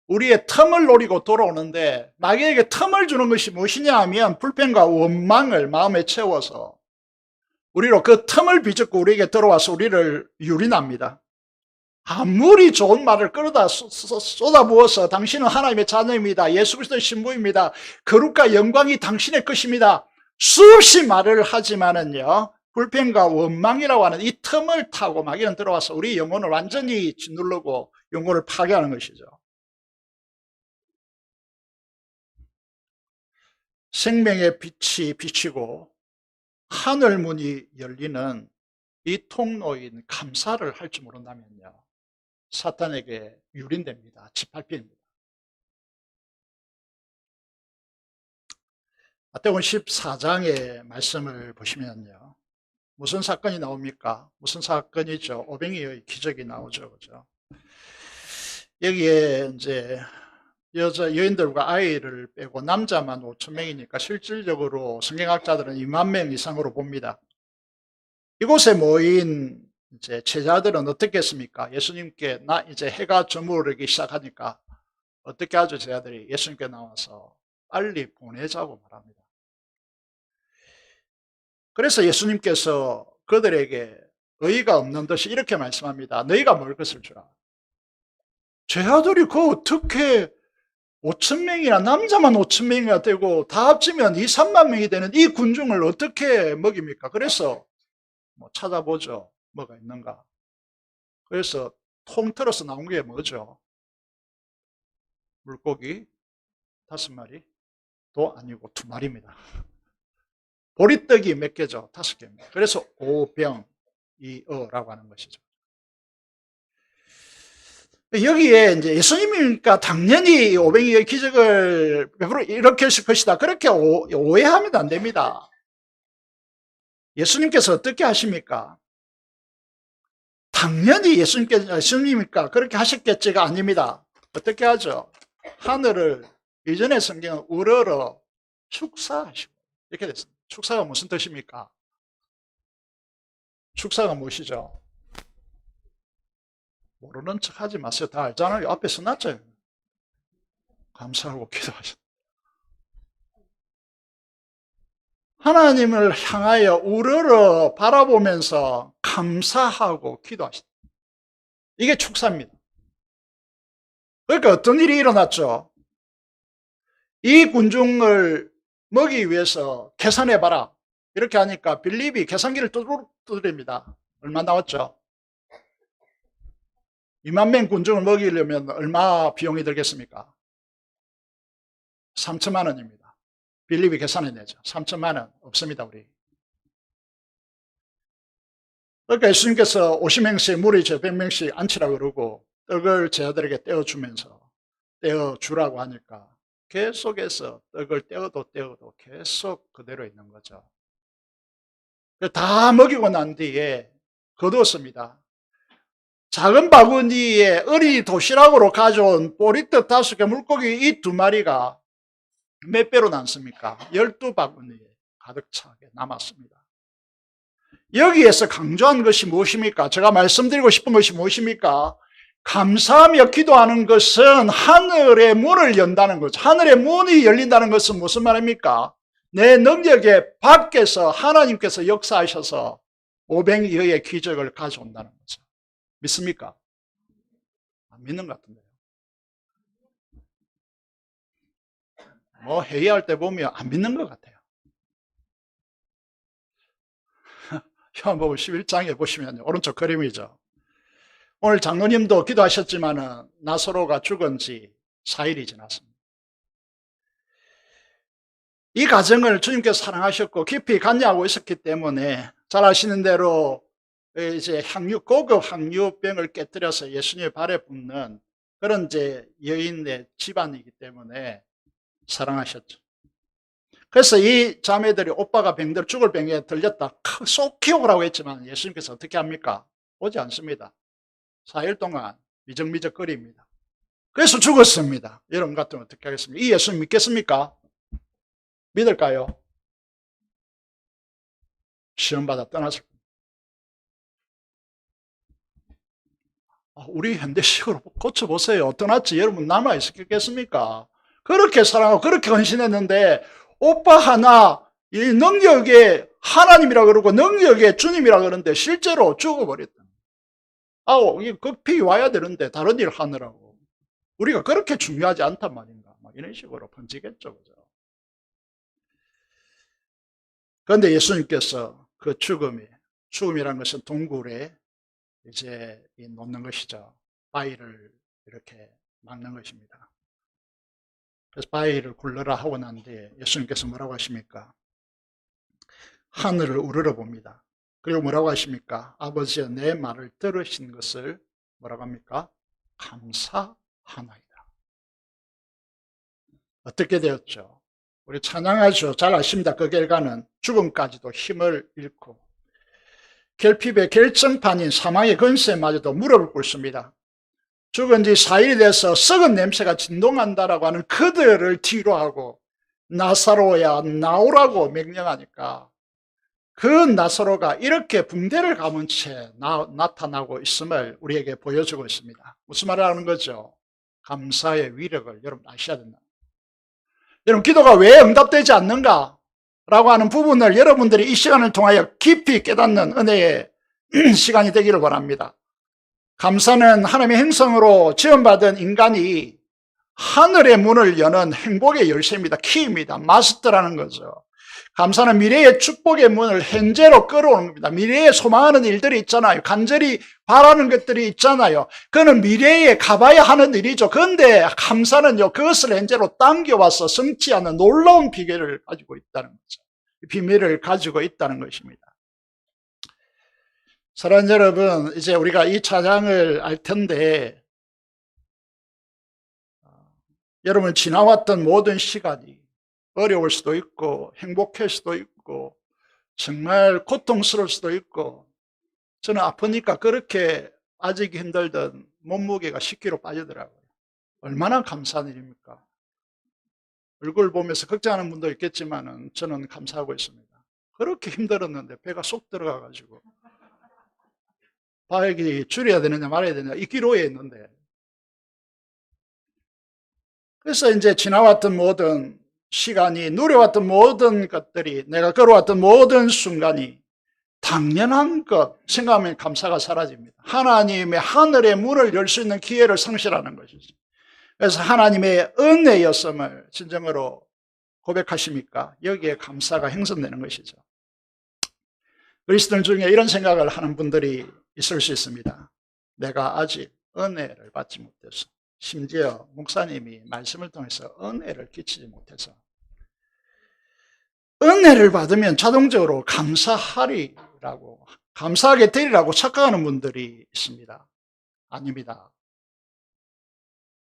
우리의 틈을 노리고 돌아오는데 마귀에게 틈을 주는 것이 무엇이냐 하면 불평과 원망을 마음에 채워서 우리로 그 틈을 비집고 우리에게 들어와서 우리를 유린합니다. 아무리 좋은 말을 끌어다 쏟아부어서 당신은 하나님의 자녀입니다. 예수 그리스도의 신부입니다. 거룩과 영광이 당신의 것입니다. 수없이 말을 하지만은요, 불평과 원망이라고 하는 이 틈을 타고 마귀는 들어와서 우리 영혼을 완전히 짓누르고 영혼을 파괴하는 것이죠. 생명의 빛이 비치고 하늘 문이 열리는 이 통로인 감사를 할 줄 모른다면요, 사탄에게 유린됩니다. 짓밟힙니다. 마태복음 14장의 말씀을 보시면요, 무슨 사건이 나옵니까? 무슨 사건이죠? 오병이의 기적이 나오죠. 그죠? 여기에 이제 여인들과 아이를 빼고 남자만 5,000명이니까 실질적으로 성경학자들은 2만 명 이상으로 봅니다. 이곳에 모인 이제 제자들은 어떻게 했습니까? 예수님께 이제 해가 저무르기 시작하니까 어떻게 하죠? 제자들이 예수님께 나와서 빨리 보내자고 말합니다. 그래서 예수님께서 그들에게 의의가 없는 듯이 이렇게 말씀합니다. 너희가 뭘 것을 주라. 제자들이 어떻게 5,000명이나 남자만 5,000명이나 되고 다 합치면 2, 3만 명이 되는 이 군중을 어떻게 먹입니까? 그래서 찾아보죠. 뭐가 있는가. 그래서 통틀어서 나온 게 뭐죠? 물고기 5마리도 아니고 2마리입니다. 보리떡이 몇 개죠? 5개입니다. 그래서 오병이어라고 하는 것이죠. 여기에 이제 예수님이니까 당연히 오병이어의 기적을 100% 일으켰을 것이다. 그렇게 오해하면 안 됩니다. 예수님께서 어떻게 하십니까? 당연히 예수님이니까 그렇게 하셨겠지가 아닙니다. 어떻게 하죠? 하늘을 이전의 성경은 우러러 축사하시고 이렇게 됐습니다. 축사가 무슨 뜻입니까? 축사가 무엇이죠? 모르는 척 하지 마세요. 다 알잖아요. 앞에 써놨죠. 감사하고 기도하셨다. 하나님을 향하여 우러러 바라보면서 감사하고 기도하셨다. 이게 축사입니다. 그러니까 어떤 일이 일어났죠? 이 군중을 먹이기 위해서 계산해봐라. 이렇게 하니까 빌립이 계산기를 두드립니다. 얼마 나왔죠? 2만 명 군중을 먹이려면 얼마 비용이 들겠습니까? 3천만 원입니다. 빌립이 계산해내죠. 3천만 원 없습니다, 우리. 그러니까 예수님께서 50명씩 무리 100명씩 앉히라고 그러고 떡을 제자들에게 떼어주면서 떼어주라고 하니까 계속해서 떡을 떼어도 계속 그대로 있는 거죠. 다 먹이고 난 뒤에 거두었습니다. 작은 바구니에 어린이 도시락으로 가져온 보리떡 5개, 물고기 이 2마리가 몇 배로 남습니까? 12바구니에 가득 차게 남았습니다. 여기에서 강조한 것이 무엇입니까? 제가 말씀드리고 싶은 것이 무엇입니까? 감사하며 기도하는 것은 하늘의 문을 연다는 거죠. 하늘의 문이 열린다는 것은 무슨 말입니까? 내 능력의 밖에서 하나님께서 역사하셔서 오병이어의 기적을 가져온다는 거죠. 믿습니까? 안 믿는 것 같은데요. 회의할 때 보면 안 믿는 것 같아요. 요한복음 11장에 보시면 오른쪽 그림이죠. 오늘 장로님도 기도하셨지만 나사로가 죽은 지 4일이 지났습니다. 이 가정을 주님께서 사랑하셨고 깊이 관여하고 있었기 때문에 잘 아시는 대로 이제 고급 향유병을 깨뜨려서 예수님의 발에 붓는 그런 이제 여인의 집안이기 때문에 사랑하셨죠. 그래서 이 자매들이 오빠가 병들어 죽을 병에 들렸다 쏙 키우라고 했지만 예수님께서 어떻게 합니까? 오지 않습니다. 4일 동안 미적미적거립니다. 그래서 죽었습니다. 여러분 같으면 어떻게 하겠습니까? 이 예수님 믿겠습니까? 믿을까요? 시험받아 떠났을 겁니다. 우리 현대식으로 고쳐보세요. 떠났지 여러분 남아있었겠습니까? 그렇게 사랑하고 그렇게 헌신했는데 오빠 하나 이 능력의 하나님이라 그러고 능력의 주님이라 그러는데 실제로 죽어버렸다. 급히 와야 되는데 다른 일 하느라고. 우리가 그렇게 중요하지 않단 말인가. 이런 식으로 번지겠죠. 그죠? 그런데 예수님께서 그 죽음이라는 것은 동굴에 이제 놓는 것이죠. 바위를 이렇게 막는 것입니다. 그래서 바위를 굴러라 하고 난 뒤에 예수님께서 뭐라고 하십니까? 하늘을 우러러 봅니다. 그리고 뭐라고 하십니까? 아버지여 내 말을 들으신 것을 뭐라고 합니까? 감사하나이다. 어떻게 되었죠? 우리 찬양하죠. 잘 아십니다. 그 결과는 죽음까지도 힘을 잃고 결핍의 결정판인 사망의 근세마저도 무릎을 꿇습니다. 죽은 지 4일이 돼서 썩은 냄새가 진동한다라고 하는 그들을 뒤로 하고 나사로야 나오라고 명령하니까 그 나사로가 이렇게 붕대를 감은 채 나타나고 있음을 우리에게 보여주고 있습니다. 무슨 말을 하는 거죠? 감사의 위력을 여러분 아셔야 된다. 여러분 기도가 왜 응답되지 않는가? 라고 하는 부분을 여러분들이 이 시간을 통하여 깊이 깨닫는 은혜의 시간이 되기를 바랍니다. 감사는 하나님의 행성으로 지원받은 인간이 하늘의 문을 여는 행복의 열쇠입니다. 키입니다. 마스터라는 거죠. 감사는 미래의 축복의 문을 현재로 끌어오는 겁니다. 미래에 소망하는 일들이 있잖아요. 간절히 바라는 것들이 있잖아요. 그거는 미래에 가봐야 하는 일이죠. 그런데 감사는요, 그것을 현재로 당겨와서 성취하는 놀라운 비결을 가지고 있다는 거죠. 비밀을 가지고 있다는 것입니다. 사랑하는 여러분, 이제 우리가 이 찬양을 알 텐데, 여러분 지나왔던 모든 시간이 어려울 수도 있고 행복할 수도 있고 정말 고통스러울 수도 있고, 저는 아프니까 그렇게 아직 힘들던 몸무게가 10kg 빠지더라고요. 얼마나 감사한 일입니까? 얼굴 보면서 걱정하는 분도 있겠지만 저는 감사하고 있습니다. 그렇게 힘들었는데 배가 쏙 들어가가지고 바닥이 줄여야 되느냐 말아야 되느냐 이 기로에 있는데, 그래서 이제 지나왔던 모든 시간이, 누려왔던 모든 것들이, 내가 걸어왔던 모든 순간이 당연한 것 생각하면 감사가 사라집니다. 하나님의 하늘의 문을 열 수 있는 기회를 상실하는 것이죠. 그래서 하나님의 은혜였음을 진정으로 고백하십니까? 여기에 감사가 형성되는 것이죠. 그리스도인 중에 이런 생각을 하는 분들이 있을 수 있습니다. 내가 아직 은혜를 받지 못해서, 심지어 목사님이 말씀을 통해서 은혜를 끼치지 못해서, 은혜를 받으면 자동적으로 감사하리라고, 감사하게 되리라고 착각하는 분들이 있습니다. 아닙니다.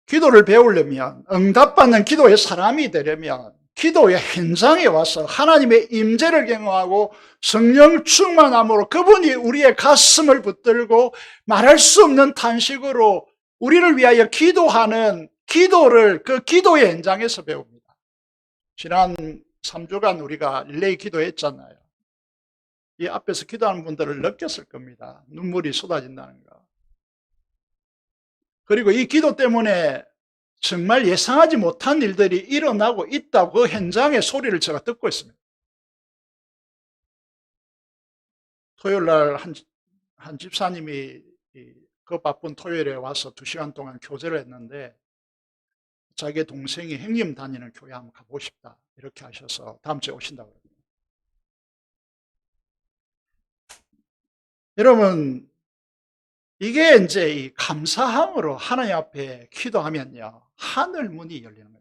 기도를 배우려면, 응답받는 기도의 사람이 되려면 기도의 현장에 와서 하나님의 임재를 경험하고 성령 충만함으로 그분이 우리의 가슴을 붙들고 말할 수 없는 탄식으로 우리를 위하여 기도하는 기도를 그 기도의 현장에서 배웁니다. 지난 3주간 우리가 릴레이 기도했잖아요. 이 앞에서 기도하는 분들을 느꼈을 겁니다. 눈물이 쏟아진다는 거. 그리고 이 기도 때문에 정말 예상하지 못한 일들이 일어나고 있다고 그 현장의 소리를 제가 듣고 있습니다. 토요일 날 한 집사님이 그 바쁜 토요일에 와서 2시간 동안 교제를 했는데, 자기 동생이 행림 다니는 교회 한번 가보고 싶다 이렇게 하셔서 다음 주에 오신다고 그래요. 여러분, 이게 이제 이 감사함으로 하나님 앞에 기도하면요, 하늘 문이 열리는 거예요.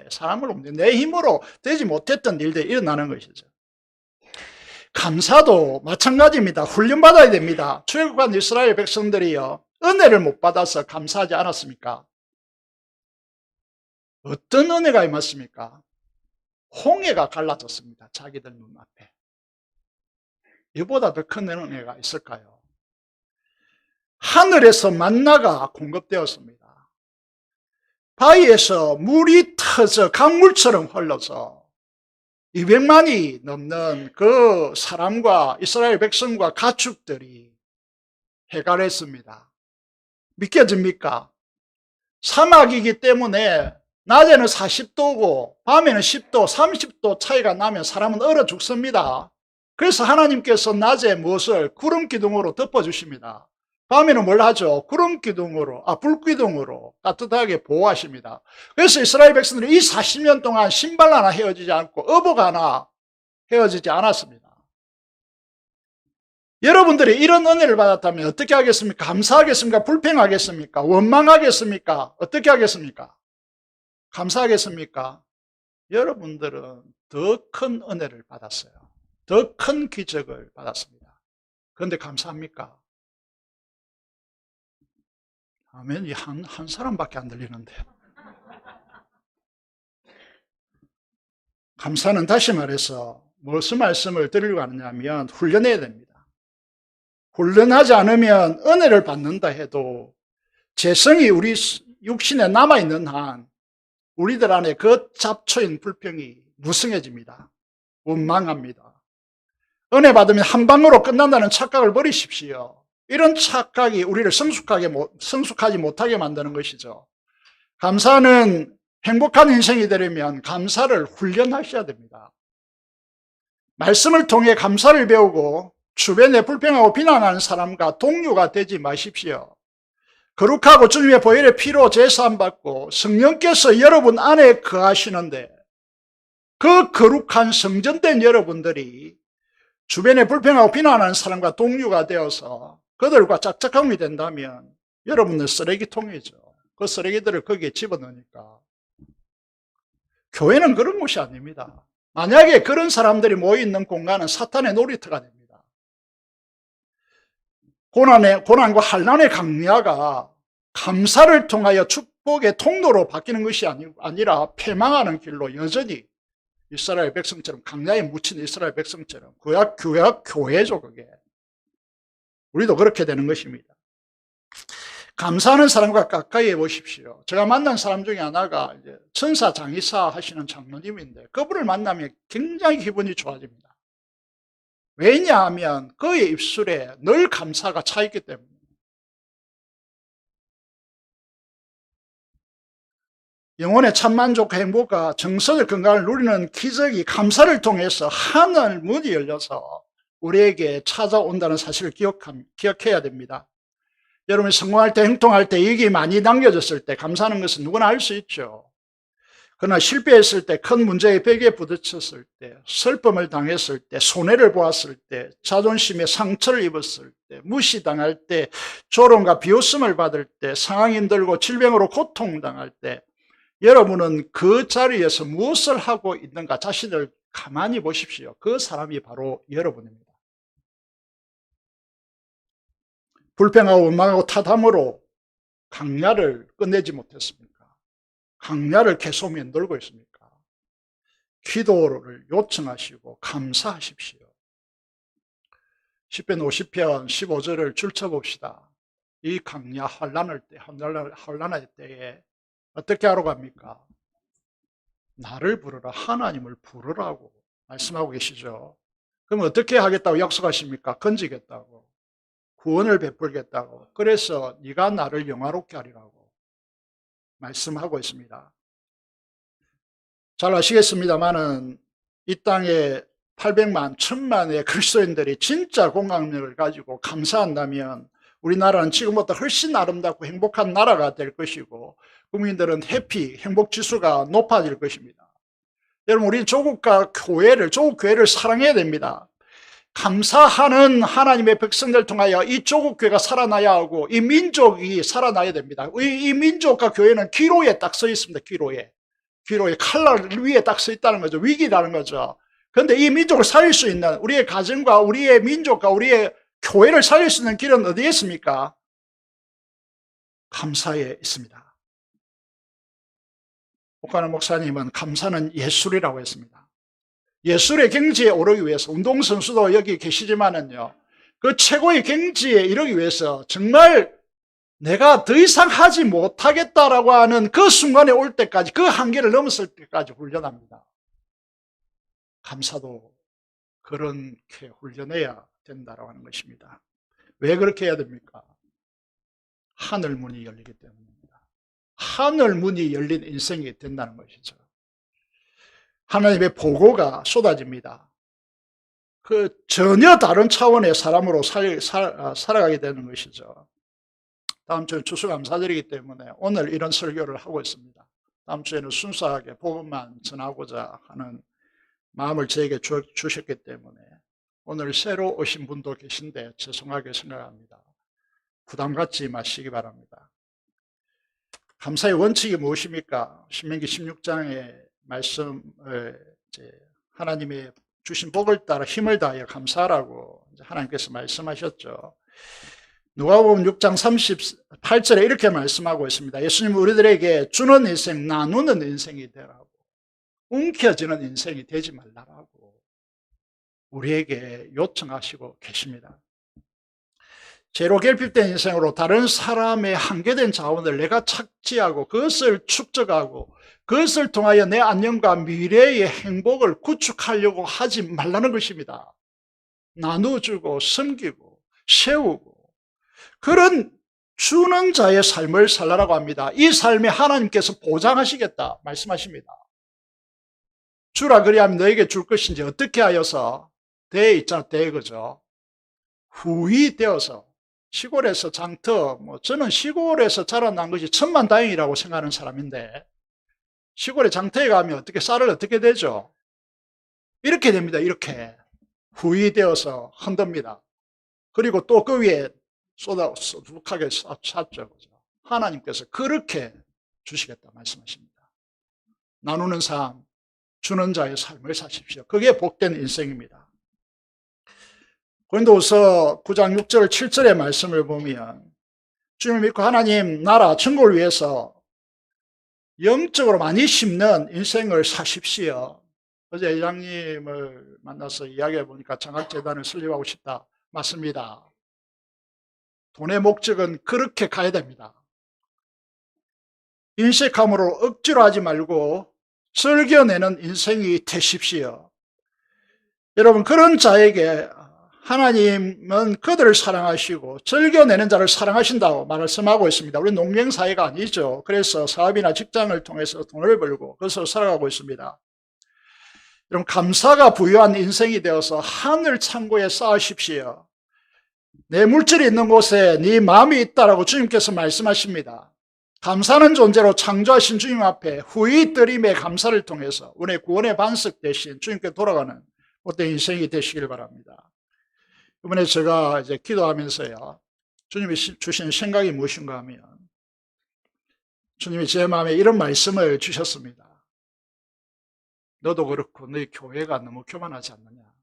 사람을 옮겨 내 힘으로 되지 못했던 일들이 일어나는 것이죠. 감사도 마찬가지입니다. 훈련받아야 됩니다. 출애굽한 이스라엘 백성들이요, 은혜를 못 받아서 감사하지 않았습니까? 어떤 은혜가 임했습니까? 홍해가 갈라졌습니다. 자기들 눈앞에. 이보다 더 큰 은혜가 있을까요? 하늘에서 만나가 공급되었습니다. 바위에서 물이 터져 강물처럼 흘러서 200만이 넘는 그 사람과 이스라엘 백성과 가축들이 해갈했습니다. 믿겨집니까? 사막이기 때문에 낮에는 40도고 밤에는 10도, 30도 차이가 나면 사람은 얼어 죽습니다. 그래서 하나님께서 낮에 무엇을 구름 기둥으로 덮어주십니다. 밤에는 뭘 하죠? 불기둥으로 따뜻하게 보호하십니다. 그래서 이스라엘 백성들이 이 40년 동안 신발 하나 헤어지지 않고, 어복 하나 헤어지지 않았습니다. 여러분들이 이런 은혜를 받았다면 어떻게 하겠습니까? 감사하겠습니까? 불평하겠습니까? 원망하겠습니까? 어떻게 하겠습니까? 감사하겠습니까? 여러분들은 더 큰 은혜를 받았어요. 더 큰 기적을 받았습니다. 그런데 감사합니까? 아멘. 한 사람밖에 안 들리는데. 감사는 다시 말해서 무슨 말씀을 드리려고 하느냐면 훈련해야 됩니다. 훈련하지 않으면 은혜를 받는다 해도 재성이 우리 육신에 남아있는 한 우리들 안에 그 잡초인 불평이 무성해집니다. 원망합니다. 은혜 받으면 한 방으로 끝난다는 착각을 버리십시오. 이런 착각이 우리를 성숙하지 못하게 만드는 것이죠. 감사는 행복한 인생이 되려면 감사를 훈련하셔야 됩니다. 말씀을 통해 감사를 배우고 주변에 불평하고 비난하는 사람과 동료가 되지 마십시오. 거룩하고 주님의 보혈의 피로 제사함받고 성령께서 여러분 안에 거하시는데 그 거룩한 성전된 여러분들이 주변에 불평하고 비난하는 사람과 동료가 되어서 그들과 짝짝꿍이 된다면 여러분은 쓰레기통이죠. 그 쓰레기들을 거기에 집어넣으니까. 교회는 그런 곳이 아닙니다. 만약에 그런 사람들이 모여있는 공간은 사탄의 놀이터가 됩니다. 고난과 환난의 강야가 감사를 통하여 축복의 통로로 바뀌는 것이 아니라 패망하는 길로 여전히 이스라엘 백성처럼 강야에 묻힌 이스라엘 백성처럼 구약 교회죠. 그게 우리도 그렇게 되는 것입니다. 감사하는 사람과 가까이 해보십시오. 제가 만난 사람 중에 하나가 이제 천사 장의사 하시는 장로님인데 그분을 만나면 굉장히 기분이 좋아집니다. 왜냐하면 그의 입술에 늘 감사가 차 있기 때문에. 영혼의 참만족과 행복과 정서적 건강을 누리는 기적이 감사를 통해서 하늘 문이 열려서 우리에게 찾아온다는 사실을 기억해야 됩니다. 여러분이 성공할 때, 행동할 때, 이익이 많이 남겨졌을 때 감사하는 것은 누구나 할 수 있죠. 그러나 실패했을 때, 큰 문제의 벽에 부딪혔을 때, 슬픔을 당했을 때, 손해를 보았을 때, 자존심에 상처를 입었을 때, 무시당할 때, 조롱과 비웃음을 받을 때, 상황이 힘들고 질병으로 고통당할 때 여러분은 그 자리에서 무엇을 하고 있는가 자신을 가만히 보십시오. 그 사람이 바로 여러분입니다. 불평하고 원망하고 타담으로 강야를 끝내지 못했습니까? 강야를 계속 맴돌고 있습니까? 기도를 요청하시고 감사하십시오. 시편 50편 15절을 줄쳐봅시다. 이 강야 환난할 때에 어떻게 하러 갑니까? 나를 부르라, 하나님을 부르라고 말씀하고 계시죠. 그럼 어떻게 하겠다고 약속하십니까? 건지겠다고, 구원을 베풀겠다고, 그래서 네가 나를 영화롭게 하리라고 말씀하고 있습니다. 잘 아시겠습니다마는 이 땅에 800만, 1000만의 그리스도인들이 진짜 공감력을 가지고 감사한다면 우리나라는 지금보다 훨씬 아름답고 행복한 나라가 될 것이고 국민들은 행복 지수가 높아질 것입니다. 여러분, 우리는 조국 교회를 사랑해야 됩니다. 감사하는 하나님의 백성들 통하여 이 조국 교회가 살아나야 하고 이 민족이 살아나야 됩니다. 이 민족과 교회는 기로에 딱 서 있습니다. 기로에 칼날 위에 딱 서 있다는 거죠. 위기라는 거죠. 그런데 이 민족을 살릴 수 있는 우리의 가정과 우리의 민족과 우리의 교회를 살릴 수 있는 길은 어디에 있습니까? 감사에 있습니다. 목가는 목사님은 감사는 예술이라고 했습니다. 예술의 경지에 오르기 위해서, 운동선수도 여기 계시지만은요, 그 최고의 경지에 이르기 위해서 정말 내가 더 이상 하지 못하겠다라고 하는 그 순간에 올 때까지, 그 한계를 넘었을 때까지 훈련합니다. 감사도 그렇게 훈련해야 된다고 하는 것입니다. 왜 그렇게 해야 됩니까? 하늘 문이 열리기 때문입니다. 하늘 문이 열린 인생이 된다는 것이죠. 하나님의 보고가 쏟아집니다. 그 전혀 다른 차원의 사람으로 살아가게 되는 것이죠. 다음 주에 추수감사드리기 때문에 오늘 이런 설교를 하고 있습니다. 다음 주에는 순수하게 복음만 전하고자 하는 마음을 저에게 주셨기 때문에 오늘 새로 오신 분도 계신데 죄송하게 생각합니다. 부담 갖지 마시기 바랍니다. 감사의 원칙이 무엇입니까? 신명기 16장의 말씀을 하나님의 주신 복을 따라 힘을 다하여 감사하라고 하나님께서 말씀하셨죠. 누가복음 6장 38절에 이렇게 말씀하고 있습니다. 예수님은 우리들에게 주는 인생, 나누는 인생이 되라고, 움켜쥐는 인생이 되지 말라고 우리에게 요청하시고 계십니다. 죄로 결핍된 인생으로 다른 사람의 한계된 자원을 내가 착취하고 그것을 축적하고 그것을 통하여 내 안녕과 미래의 행복을 구축하려고 하지 말라는 것입니다. 나눠주고 섬기고 세우고 그런 주는 자의 삶을 살라고 합니다. 이 삶에 하나님께서 보장하시겠다 말씀하십니다. 주라 그리하면 너에게 줄 것인지 어떻게 하여서 대에 있잖아, 대에 그죠? 후이 되어서 시골에서 장터, 저는 시골에서 자라난 것이 천만다행이라고 생각하는 사람인데 시골에 장터에 가면 어떻게 쌀을 어떻게 되죠? 이렇게 됩니다. 이렇게 후이 되어서 흔듭니다. 그리고 또 그 위에 쏟아하게 샀죠. 하나님께서 그렇게 주시겠다 말씀하십니다. 나누는 삶, 주는 자의 삶을 사십시오. 그게 복된 인생입니다. 고린도후서 9장 6절 7절의 말씀을 보면 주님을 믿고 하나님 나라 천국을 위해서 영적으로 많이 심는 인생을 사십시오. 어제 회장님을 만나서 이야기해 보니까 장학재단을 설립하고 싶다. 맞습니다. 돈의 목적은 그렇게 가야 됩니다. 인색함으로 억지로 하지 말고 즐겨내는 인생이 되십시오. 여러분, 그런 자에게 하나님은 그들을 사랑하시고 즐겨내는 자를 사랑하신다고 말씀하고 있습니다. 우리 농경사회가 아니죠. 그래서 사업이나 직장을 통해서 돈을 벌고 그것으로 살아가고 있습니다. 여러분, 감사가 부유한 인생이 되어서 하늘 창고에 쌓으십시오. 내 물질이 있는 곳에 네 마음이 있다라고 주님께서 말씀하십니다. 감사하는 존재로 창조하신 주님 앞에 후히 들임의 감사를 통해서 우리의 구원의 반석 대신 주님께 돌아가는 그때 인생이 되시길 바랍니다. 이번에 제가 이제 기도하면서요, 주님이 주신 생각이 무엇인가 하면, 주님이 제 마음에 이런 말씀을 주셨습니다. 너도 그렇고 너희 교회가 너무 교만하지 않느냐?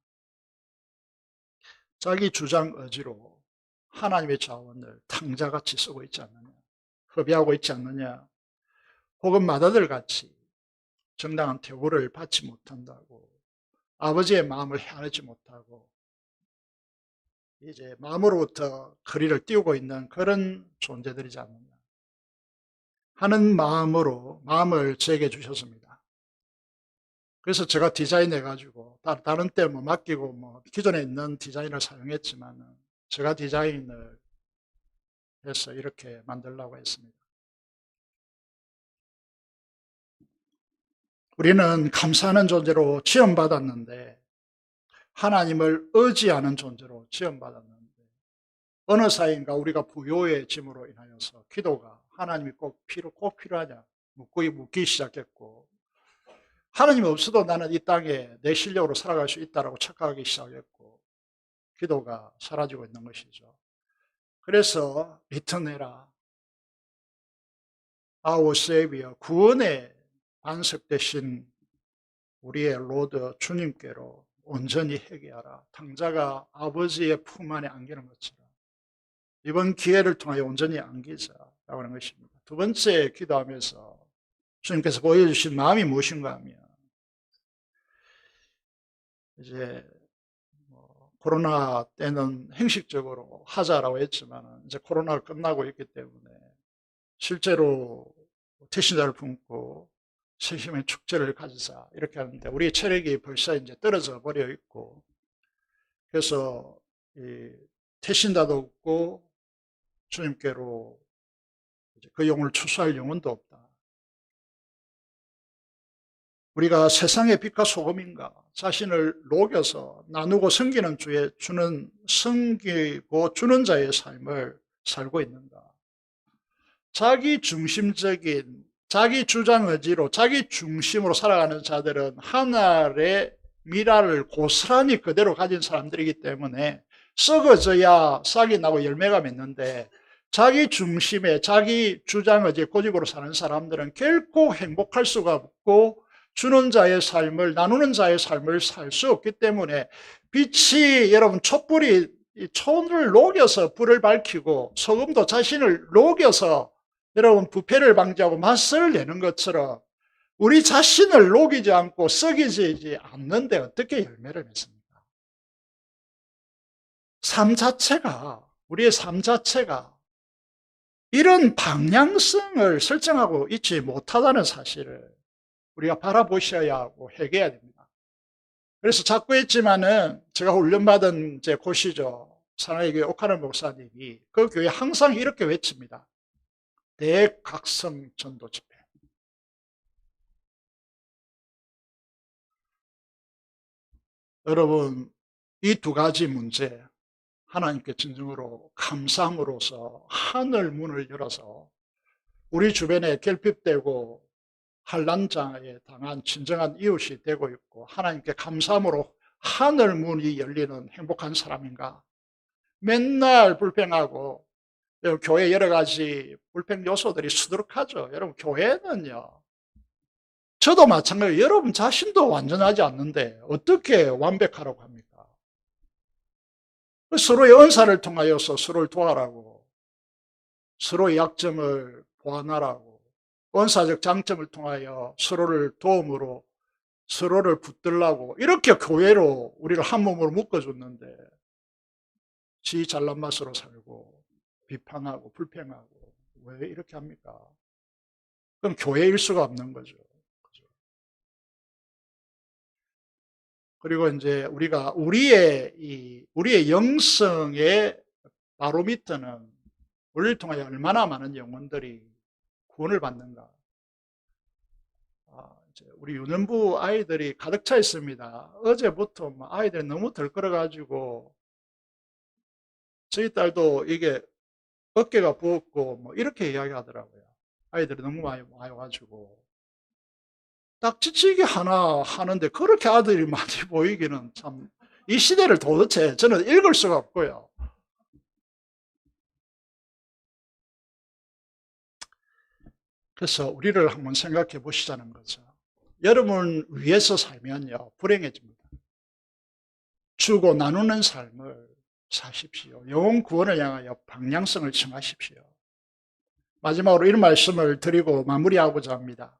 자기 주장 의지로 하나님의 자원을 탕자같이 쓰고 있지 않느냐? 허비하고 있지 않느냐? 혹은 맏아들같이 정당한 대우를 받지 못한다고 아버지의 마음을 헤아리지 못하고 이제 마음으로부터 거리를 띄우고 있는 그런 존재들이지 않느냐 하는 마음을 제게 주셨습니다. 그래서 제가 디자인해가지고 다른 때 맡기고 기존에 있는 디자인을 사용했지만 제가 디자인을 해서 이렇게 만들려고 했습니다. 우리는 감사하는 존재로 지원받았는데 하나님을 의지하는 존재로 지원받았는데 어느 사이인가 우리가 부요의 짐으로 인하여서 기도가 하나님이 꼭 필요하냐 묻기 시작했고 하나님이 없어도 나는 이 땅에 내 실력으로 살아갈 수 있다고 착각하기 시작했고 기도가 사라지고 있는 것이죠. 그래서 리턴해라 our Savior, 구원의 반석 되신 우리의 로드 주님께로 온전히 회개하라. 탕자가 아버지의 품 안에 안기는 것처럼 이번 기회를 통하여 온전히 안기자라고 하는 것입니다. 두 번째 기도하면서 주님께서 보여주신 마음이 무엇인가 하면 이제 코로나 때는 형식적으로 하자라고 했지만 이제 코로나가 끝나고 있기 때문에 실제로 태신자를 품고 세심의 축제를 가지자 이렇게 하는데 우리의 체력이 벌써 이제 떨어져 버려 있고 그래서 이 태신자도 없고 주님께로 그 영혼을 추수할 영혼도 없다. 우리가 세상의 빛과 소금인가 자신을 녹여서 나누고 섬기는 섬기고 주는 자의 삶을 살고 있는가. 자기 중심적인 자기 주장 의지로 자기 중심으로 살아가는 자들은 하늘의 미랄을 고스란히 그대로 가진 사람들이기 때문에 썩어져야 싹이 나고 열매가 맺는데 자기 중심에 자기 주장의 고집으로 사는 사람들은 결코 행복할 수가 없고 주는 자의 삶을 나누는 자의 삶을 살 수 없기 때문에 빛이 여러분 촛불이 촌을 녹여서 불을 밝히고 소금도 자신을 녹여서 여러분 부패를 방지하고 맛을 내는 것처럼 우리 자신을 녹이지 않고 썩이지 않는데 어떻게 열매를 맺습니까? 삶 자체가 우리의 삶 자체가 이런 방향성을 설정하고 있지 못하다는 사실을 우리가 바라보셔야 하고 회개해야 됩니다. 그래서 자꾸 했지만은 제가 훈련받은 제 곳이죠. 사랑의 교회 옥하늘 목사님이 그 교회 항상 이렇게 외칩니다. 대각성 전도 집회. 여러분, 이 두 가지 문제 하나님께 진정으로 감사함으로써 하늘 문을 열어서 우리 주변에 결핍되고 환난장에 당한 진정한 이웃이 되고 있고 하나님께 감사함으로 하늘 문이 열리는 행복한 사람인가? 맨날 불평하고 교회 여러 가지 불평 요소들이 수두룩하죠. 여러분 교회는요. 저도 마찬가지예요. 여러분 자신도 완전하지 않는데 어떻게 완벽하라고 합니까? 서로의 은사를 통하여서 서로를 도와라고, 서로의 약점을 보완하라고, 은사적 장점을 통하여 서로를 도움으로 서로를 붙들라고 이렇게 교회로 우리를 한 몸으로 묶어줬는데 지 잘난 맛으로 살고 비판하고 불평하고 왜 이렇게 합니까? 그럼 교회일 수가 없는 거죠. 그리고 이제 우리가 우리의 영성의 바로미터는 우리를 통하여 얼마나 많은 영혼들이 구원을 받는가. 이제 우리 유년부 아이들이 가득 차 있습니다. 어제부터 아이들이 너무 덜끓어가지고 저희 딸도 이게 어깨가 부었고 이렇게 이야기하더라고요. 아이들이 너무 많이 와가지고. 딱지치기 하나 하는데 그렇게 아들이 많이 보이기는 참, 이 시대를 도대체 저는 읽을 수가 없고요. 그래서 우리를 한번 생각해 보시자는 거죠. 여러분 위해서 살면요, 불행해집니다. 주고 나누는 삶을 사십시오. 영혼 구원을 향하여 방향성을 정하십시오. 마지막으로 이런 말씀을 드리고 마무리하고자 합니다.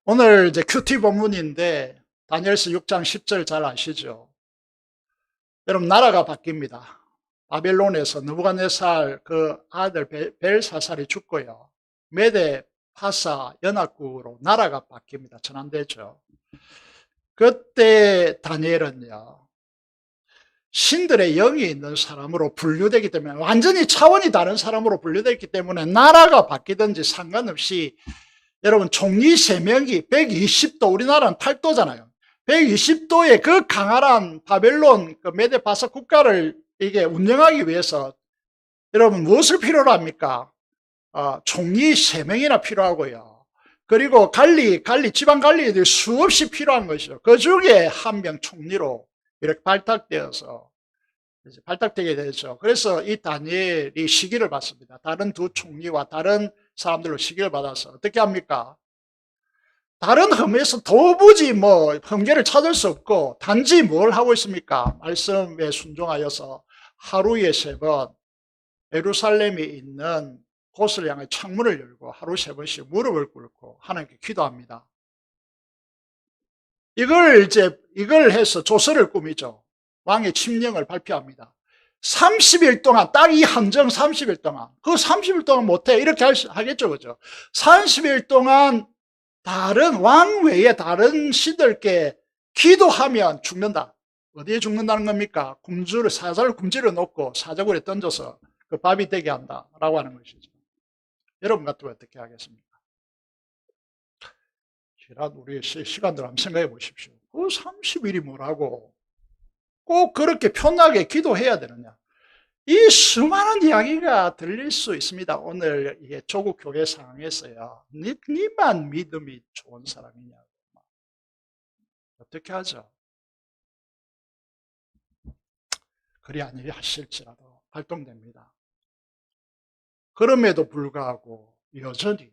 오늘 이제 큐티 본문인데 다니엘서 6장 10절 잘 아시죠? 여러분 나라가 바뀝니다. 바벨론에서 느부갓네살 그 아들 벨사살이 죽고요. 메데 파사 연합국으로 나라가 바뀝니다. 전환되죠. 그때 다니엘은요. 신들의 영이 있는 사람으로 분류되기 때문에 완전히 차원이 다른 사람으로 분류되기 때문에 나라가 바뀌든지 상관없이 여러분 총리 3명이 120도, 우리나라는 8도잖아요. 120도의 그 강한 바벨론 그 메데파사 국가를 이게 운영하기 위해서 여러분 무엇을 필요로 합니까? 총리 3명이나 필요하고요. 그리고 지방 관리들이 수없이 필요한 것이죠. 그 중에 한 명 총리로 이렇게 발탁되게 되죠. 그래서 이 다니엘이 시기를 받습니다. 다른 두 총리와 다른 사람들로 시기를 받아서 어떻게 합니까? 다른 흠에서 도무지 흠계를 찾을 수 없고 단지 뭘 하고 있습니까? 말씀에 순종하여서 하루에 3번 예루살렘에 있는 곳을 향해 창문을 열고 하루 3번씩 무릎을 꿇고 하나님께 기도합니다. 이걸 해서 조서를 꾸미죠. 왕의 칙령을 발표합니다. 30일 동안, 딱 이 함정 30일 동안, 그 30일 동안 못해. 이렇게 하겠죠, 그죠? 30일 동안 다른 왕 외에 다른 신들께 기도하면 죽는다. 어디에 죽는다는 겁니까? 사자를 굶주려 놓고 사자굴에 던져서 그 밥이 되게 한다라고 하는 것이죠. 여러분 같으면 어떻게 하겠습니까? 지난 우리의 시간들 한번 생각해 보십시오. 그 30일이 뭐라고 꼭 그렇게 편하게 기도해야 되느냐? 이 수많은 이야기가 들릴 수 있습니다. 오늘 이게 조국 교회 상황에서요. 니만 믿음이 좋은 사람이냐고. 어떻게 하죠? 그리 아니하실지라도 발동됩니다. 그럼에도 불구하고 여전히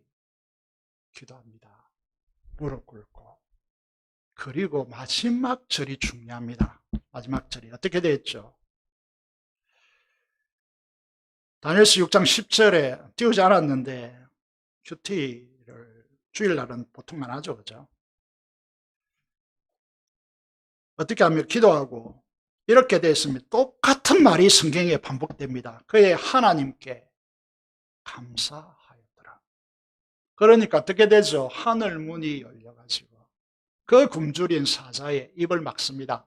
기도합니다. 무릎 꿇고. 그리고 마지막 절이 중요합니다. 마지막 절이 어떻게 되었죠? 다니엘서 6장 10절에 띄우지 않았는데 큐티를 주일날은 보통 안 하죠. 그죠? 어떻게 하면 기도하고 이렇게 됐으면 똑같은 말이 성경에 반복됩니다. 그의 하나님께 감사하였더라. 그러니까 어떻게 되죠? 하늘 문이 열려가지고 그 굶주린 사자의 입을 막습니다.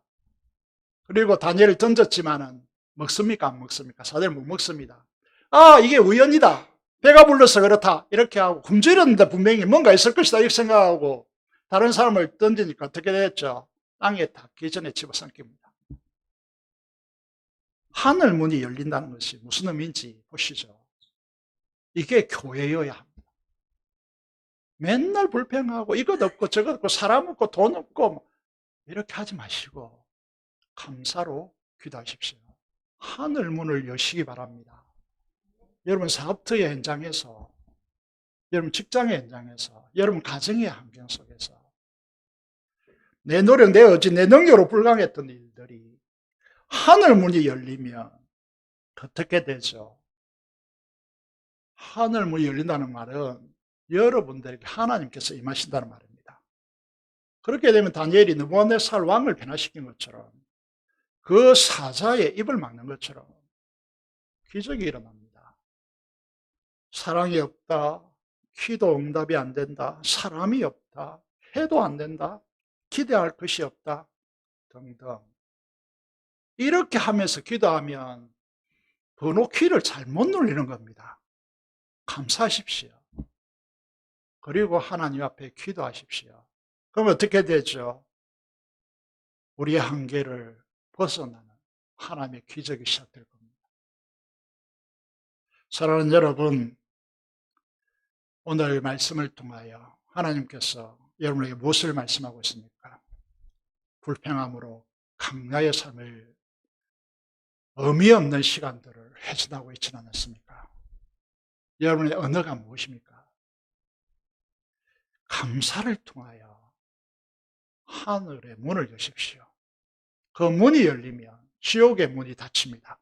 그리고 다니엘을 던졌지만은 먹습니까? 안 먹습니까? 사자를 못 먹습니다. 아, 이게 우연이다. 배가 불러서 그렇다. 이렇게 하고 굶주렸는데 분명히 뭔가 있을 것이다. 이렇게 생각하고 다른 사람을 던지니까 어떻게 됐죠? 땅에 닿기 전에 집어삼킵니다. 하늘 문이 열린다는 것이 무슨 의미인지 보시죠. 이게 교회여야 합니다. 맨날 불평하고 이것 없고 저것 없고 사람 없고 돈 없고 이렇게 하지 마시고 감사로 기도하십시오. 하늘 문을 여시기 바랍니다. 여러분 사업터의 현장에서, 여러분 직장의 현장에서, 여러분 가정의 환경 속에서 내 노력, 내 의지, 내 능력으로 불가능했던 일들이 하늘 문이 열리면 어떻게 되죠? 하늘 문이 열린다는 말은 여러분들에게 하나님께서 임하신다는 말입니다. 그렇게 되면 다니엘이 느부갓네살 왕을 변화시킨 것처럼 그 사자의 입을 막는 것처럼 기적이 일어납니다. 사랑이 없다, 기도 응답이 안 된다, 사람이 없다, 해도 안 된다, 기대할 것이 없다 등등. 이렇게 하면서 기도하면 번호키를 잘못 눌리는 겁니다. 감사하십시오. 그리고 하나님 앞에 기도하십시오. 그럼 어떻게 되죠? 우리의 한계를 벗어나는 하나님의 기적이 시작될 겁니다. 사랑하는 여러분, 오늘 말씀을 통하여 하나님께서 여러분에게 무엇을 말씀하고 있습니까? 불평함으로 강야의 삶을 의미 없는 시간들을 해지하고 있지는 않습니까? 여러분의 언어가 무엇입니까? 감사를 통하여 하늘의 문을 여십시오. 그 문이 열리면 지옥의 문이 닫힙니다.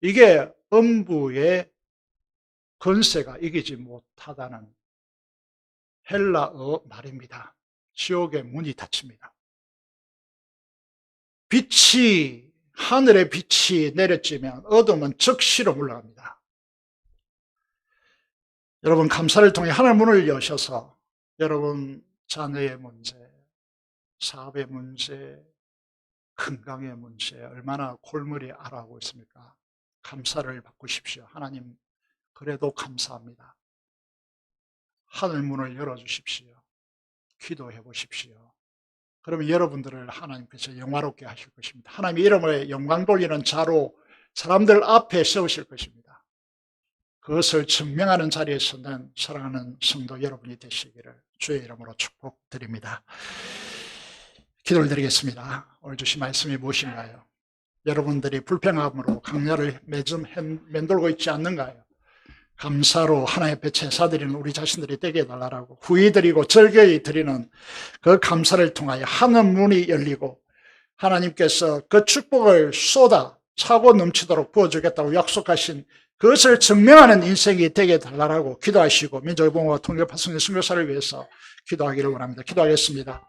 이게 음부의 권세가 이기지 못하다는 헬라어 말입니다. 지옥의 문이 닫힙니다. 빛이, 하늘의 빛이 내려지면 어둠은 즉시로 물러갑니다. 여러분 감사를 통해 하늘 문을 여셔서 여러분 자녀의 문제, 사업의 문제, 건강의 문제 얼마나 골머리 앓아오고 있습니까? 감사를 바꾸십시오. 하나님 그래도 감사합니다. 하늘 문을 열어주십시오. 기도해 보십시오. 그러면 여러분들을 하나님께서 영화롭게 하실 것입니다. 하나님의 이름을 영광 돌리는 자로 사람들 앞에 세우실 것입니다. 그것을 증명하는 자리에 서는 사랑하는 성도 여러분이 되시기를 주의 이름으로 축복드립니다. 기도를 드리겠습니다. 오늘 주신 말씀이 무엇인가요? 여러분들이 불평함으로 강야를 매점 맴돌고 있지 않는가요? 감사로 하나님 앞에 제사 드리는 우리 자신들이 되게 해달라고 후히 드리고 절개히 드리는 그 감사를 통하여 하늘 문이 열리고 하나님께서 그 축복을 쏟아 차고 넘치도록 부어주겠다고 약속하신 그것을 증명하는 인생이 되게 해달라고 기도하시고 민족의 봉헌과 통일 파송의 선교사를 위해서 기도하기를 원합니다. 기도하겠습니다.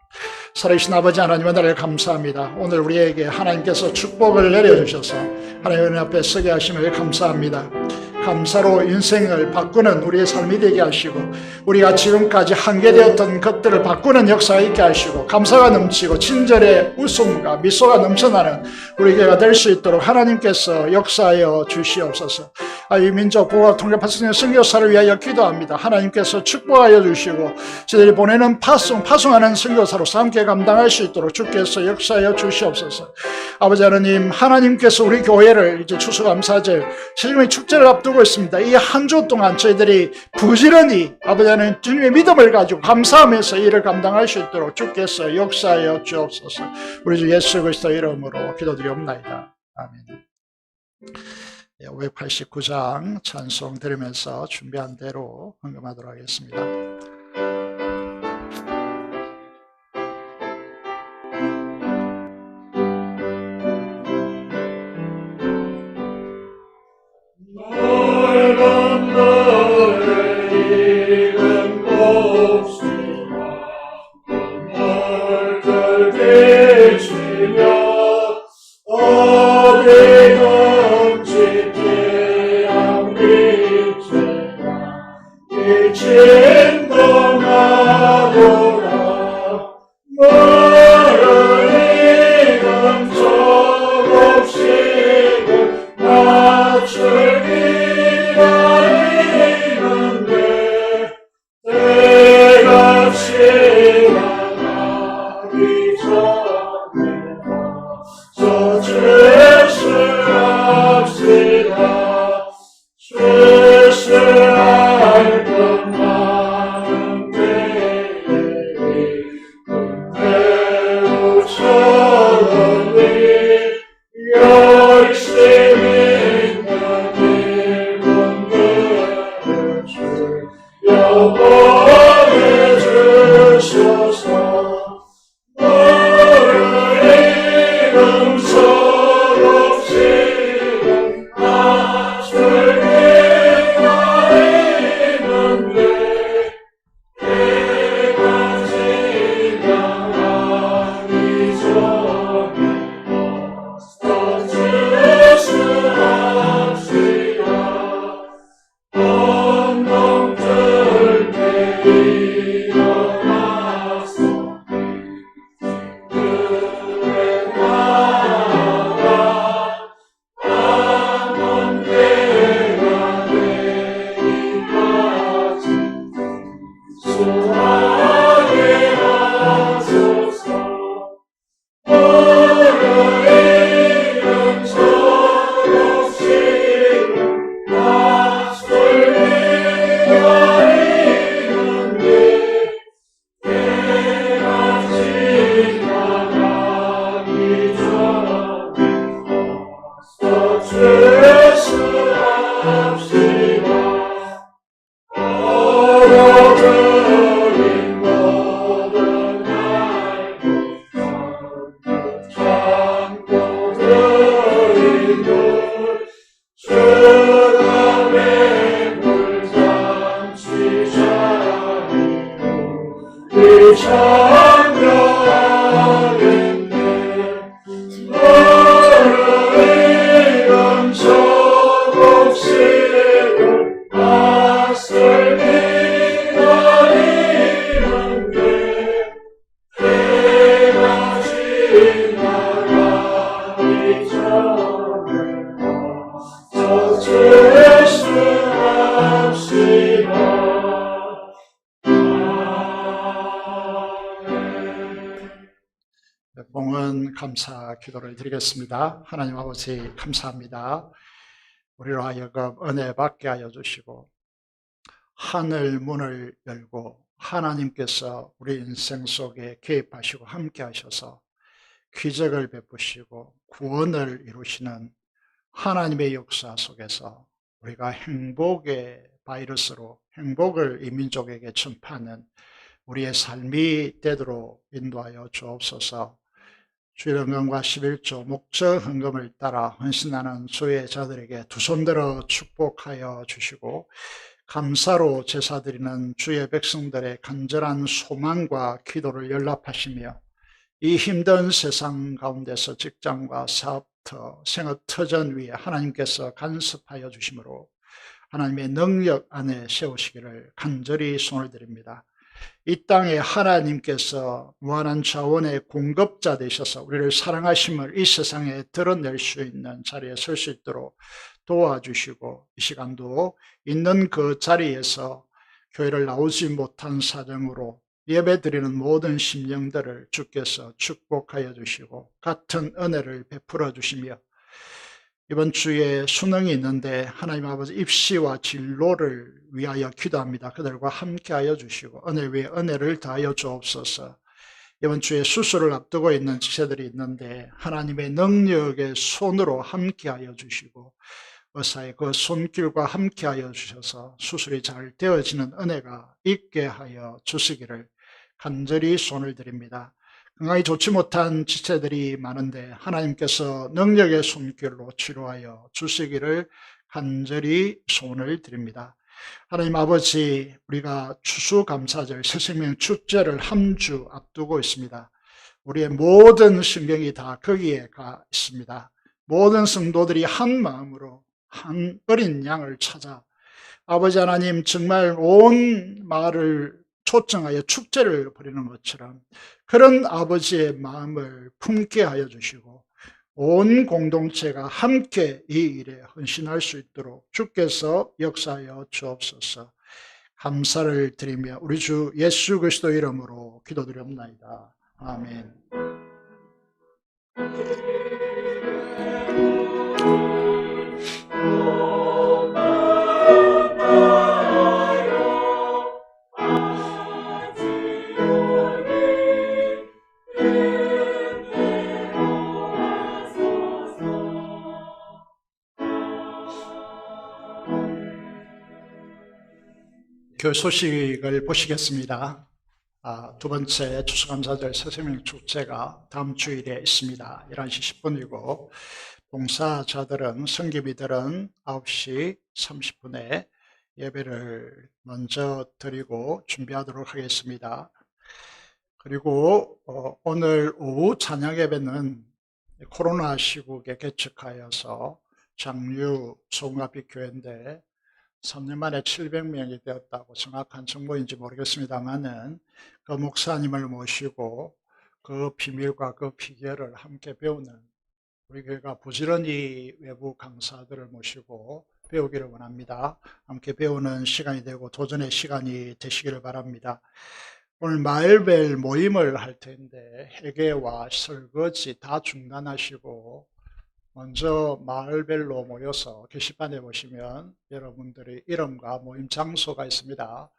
살아계신 아버지 하나님 은혜를 감사합니다. 오늘 우리에게 하나님께서 축복을 내려주셔서 하나님 은혜 앞에 서게 하심을 감사합니다. 감사로 인생을 바꾸는 우리의 삶이 되게 하시고 우리가 지금까지 한계되었던 것들을 바꾸는 역사가 있게 하시고 감사가 넘치고 친절의 웃음과 미소가 넘쳐나는 우리 교회가 될 수 있도록 하나님께서 역사하여 주시옵소서. 이 민족 보호와 통일 파송의 선교사를 위하여 기도합니다. 하나님께서 축복하여 주시고 저희들이 보내는 파송하는 선교사로서 함께 감당할 수 있도록 주께서 역사하여 주시옵소서. 아버지 하나님, 하나님께서 우리 교회를 이제 추수감사절, 세종의 축제를 앞두고 부르고 있습니다. 이 한 주 동안 저희들이 부지런히 아버지 하나님 주님의 믿음을 가지고 감사하면서 일을 감당할 수 있도록 주께서 역사하여 주옵소서. 우리 주 예수 그리스도 이름으로 기도드리옵나이다. 아멘. 589장 찬송 들으면서 준비한 대로 헌금하도록 하겠습니다. 봉헌 감사 기도를 드리겠습니다. 하나님 아버지 감사합니다. 우리로 하여금 은혜 받게 하여 주시고 하늘 문을 열고 하나님께서 우리 인생 속에 개입하시고 함께 하셔서 기적을 베푸시고 구원을 이루시는 하나님의 역사 속에서 우리가 행복의 바이러스로 행복을 이 민족에게 전파하는 우리의 삶이 되도록 인도하여 주옵소서. 주일 헌금과 11조 목적 헌금을 따라 헌신하는 주의 자들에게 두 손 들어 축복하여 주시고 감사로 제사드리는 주의 백성들의 간절한 소망과 기도를 연락하시며 이 힘든 세상 가운데서 직장과 사업터, 생업터전 위에 하나님께서 간섭하여 주심으로 하나님의 능력 안에 세우시기를 간절히 손을 드립니다. 이 땅에 하나님께서 무한한 자원의 공급자 되셔서 우리를 사랑하심을 이 세상에 드러낼 수 있는 자리에 설 수 있도록 도와주시고 이 시간도 있는 그 자리에서 교회를 나오지 못한 사정으로 예배드리는 모든 심령들을 주께서 축복하여 주시고 같은 은혜를 베풀어 주시며 이번 주에 수능이 있는데 하나님 아버지 입시와 진로를 위하여 기도합니다. 그들과 함께하여 주시고 은혜 위에 은혜를 더하여 주옵소서. 이번 주에 수술을 앞두고 있는 지체들이 있는데 하나님의 능력의 손으로 함께하여 주시고 의사의 그 손길과 함께하여 주셔서 수술이 잘 되어지는 은혜가 있게 하여 주시기를 간절히 손을 드립니다. 건강이 좋지 못한 지체들이 많은데 하나님께서 능력의 손길로 치료하여 주시기를 간절히 소원을 드립니다. 하나님 아버지, 우리가 추수감사절 새생명 축제를 한 주 앞두고 있습니다. 우리의 모든 신경이 다 거기에 가 있습니다. 모든 성도들이 한 마음으로 한 어린 양을 찾아 아버지 하나님 정말 온 마을을 초청하여 축제를 벌이는 것처럼 그런 아버지의 마음을 품게 하여 주시고 온 공동체가 함께 이 일에 헌신할 수 있도록 주께서 역사하여 주옵소서. 감사를 드리며 우리 주 예수 그리스도 이름으로 기도드립니다. 아멘. 교회 소식을 보시겠습니다. 두 번째 추수감사절 새생명 축제가 다음 주일에 있습니다. 11시 10분이고 봉사자들은 성기비들은 9시 30분에 예배를 먼저 드리고 준비하도록 하겠습니다. 그리고 오늘 오후 찬양 예배는 코로나 시국에 개척하여서 장류 소금갑빛 교회인데 3년 만에 700명이 되었다고 정확한 정보인지 모르겠습니다만은 그 목사님을 모시고 그 비밀과 그 비결을 함께 배우는 우리 교회가 부지런히 외부 강사들을 모시고 배우기를 원합니다. 함께 배우는 시간이 되고 도전의 시간이 되시기를 바랍니다. 오늘 마을별 모임을 할 텐데 회계와 설거지 다 중단하시고 먼저 마을별로 모여서 게시판에 보시면 여러분들의 이름과 모임 장소가 있습니다.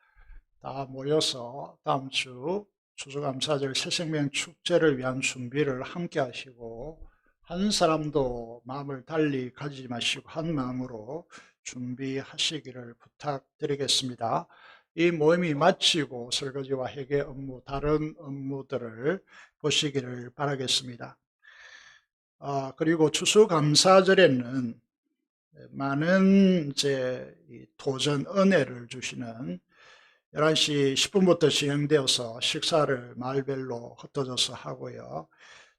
다 모여서 다음 주 추수감사절 새생명 축제를 위한 준비를 함께 하시고 한 사람도 마음을 달리 가지지 마시고 한 마음으로 준비하시기를 부탁드리겠습니다. 이 모임이 마치고 설거지와 회계 업무, 다른 업무들을 보시기를 바라겠습니다. 그리고 추수감사절에는 많은 도전 은혜를 주시는 11시 10분부터 진행되어서 식사를 마을별로 흩어져서 하고요.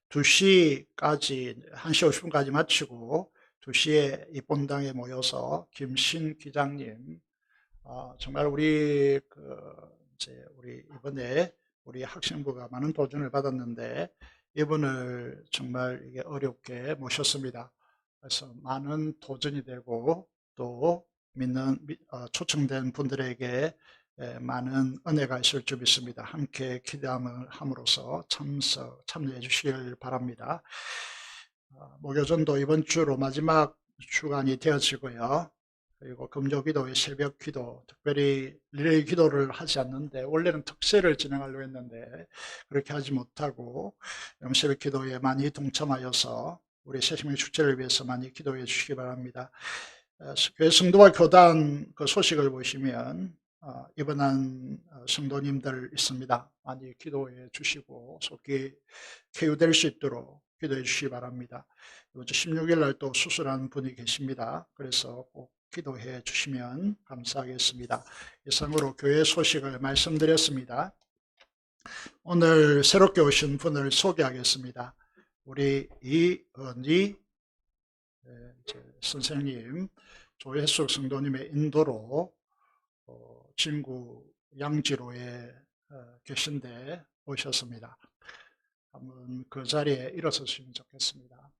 2시까지, 1시 50분까지 마치고 2시에 이 본당에 모여서 김신 기장님, 정말 우리 이번에 우리 학생부가 많은 도전을 받았는데 이분을 정말 이게 어렵게 모셨습니다. 그래서 많은 도전이 되고 또 초청된 분들에게 많은 은혜가 있을 줄 믿습니다. 함께 기도함으로써 참여해 주시길 바랍니다. 목요전도 이번 주로 마지막 주간이 되어지고요. 그리고 금요기도의 새벽 기도, 특별히 릴레이 기도를 하지 않는데 원래는 특세를 진행하려고 했는데 그렇게 하지 못하고 새벽 기도에 많이 동참하여서 우리 새생명 축제를 위해서 많이 기도해 주시기 바랍니다. 교회 성도와 교단 그 소식을 보시면 입원한 성도님들 있습니다. 많이 기도해 주시고 속히 쾌유될 수 있도록 기도해 주시기 바랍니다. 이번 주 16일 날 또 수술한 분이 계십니다. 그래서 꼭 기도해 주시면 감사하겠습니다. 이상으로 교회 소식을 말씀드렸습니다. 오늘 새롭게 오신 분을 소개하겠습니다. 우리 이은희 선생님, 조혜숙 성도님의 인도로 진구 양지로에 계신데 오셨습니다. 한번 그 자리에 일어서시면 좋겠습니다.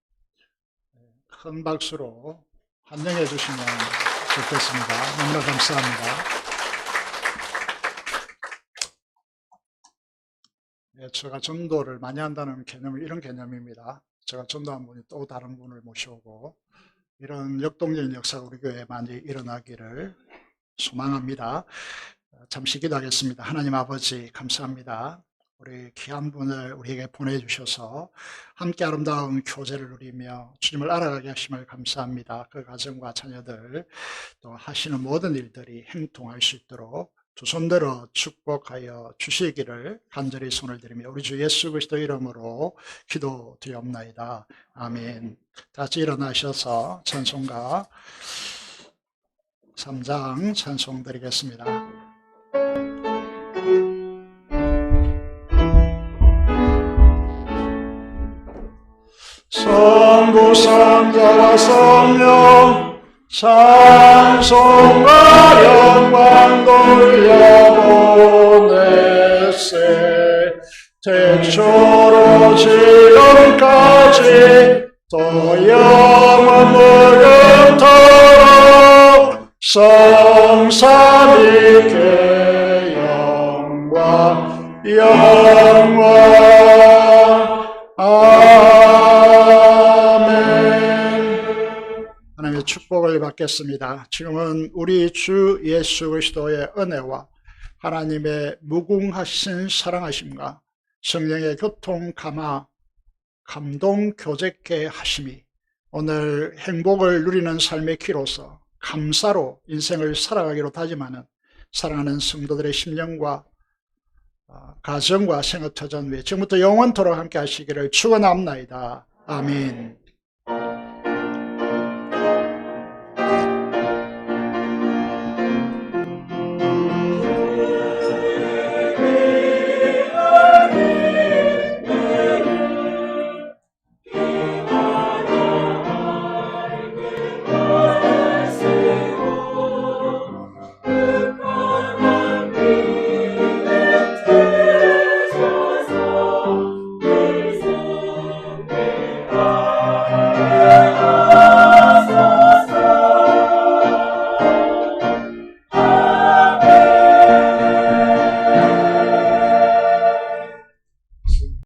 큰 박수로 환영해 주시면 좋겠습니다. 너무나 감사합니다. 제가 전도를 많이 한다는 개념이 이런 개념입니다. 제가 전도한 분이 또 다른 분을 모셔오고 이런 역동적인 역사가 우리 교회에 많이 일어나기를 소망합니다. 잠시 기도하겠습니다. 하나님 아버지 감사합니다. 우리 귀한 분을 우리에게 보내주셔서 함께 아름다운 교제를 누리며 주님을 알아가게 하심을 감사합니다. 그 가정과 자녀들 또 하시는 모든 일들이 행통할 수 있도록 두 손들어 축복하여 주시기를 간절히 손을 들이며 우리 주 예수 그리스도 이름으로 기도드리옵나이다. 아멘. 다시 일어나셔서 찬송가 3장 찬송 드리겠습니다. 성부 성자와 성령 찬송과 영광 돌려보내세 태초로 지금까지 또 영원 무궁토록 성삼위께 영광 아멘. 하나님의 축복을 받겠습니다. 지금은 우리 주 예수 그리스도의 은혜와 하나님의 무궁하신 사랑하심과 성령의 교통 감화 감동 교제케 하심이 오늘 행복을 누리는 삶의 키로서 감사로 인생을 살아가기로 다짐하는 사랑하는 성도들의 심령과 가정과 생업터전 위에 지금부터 영원토록 함께 하시기를 축원합니다. 아멘.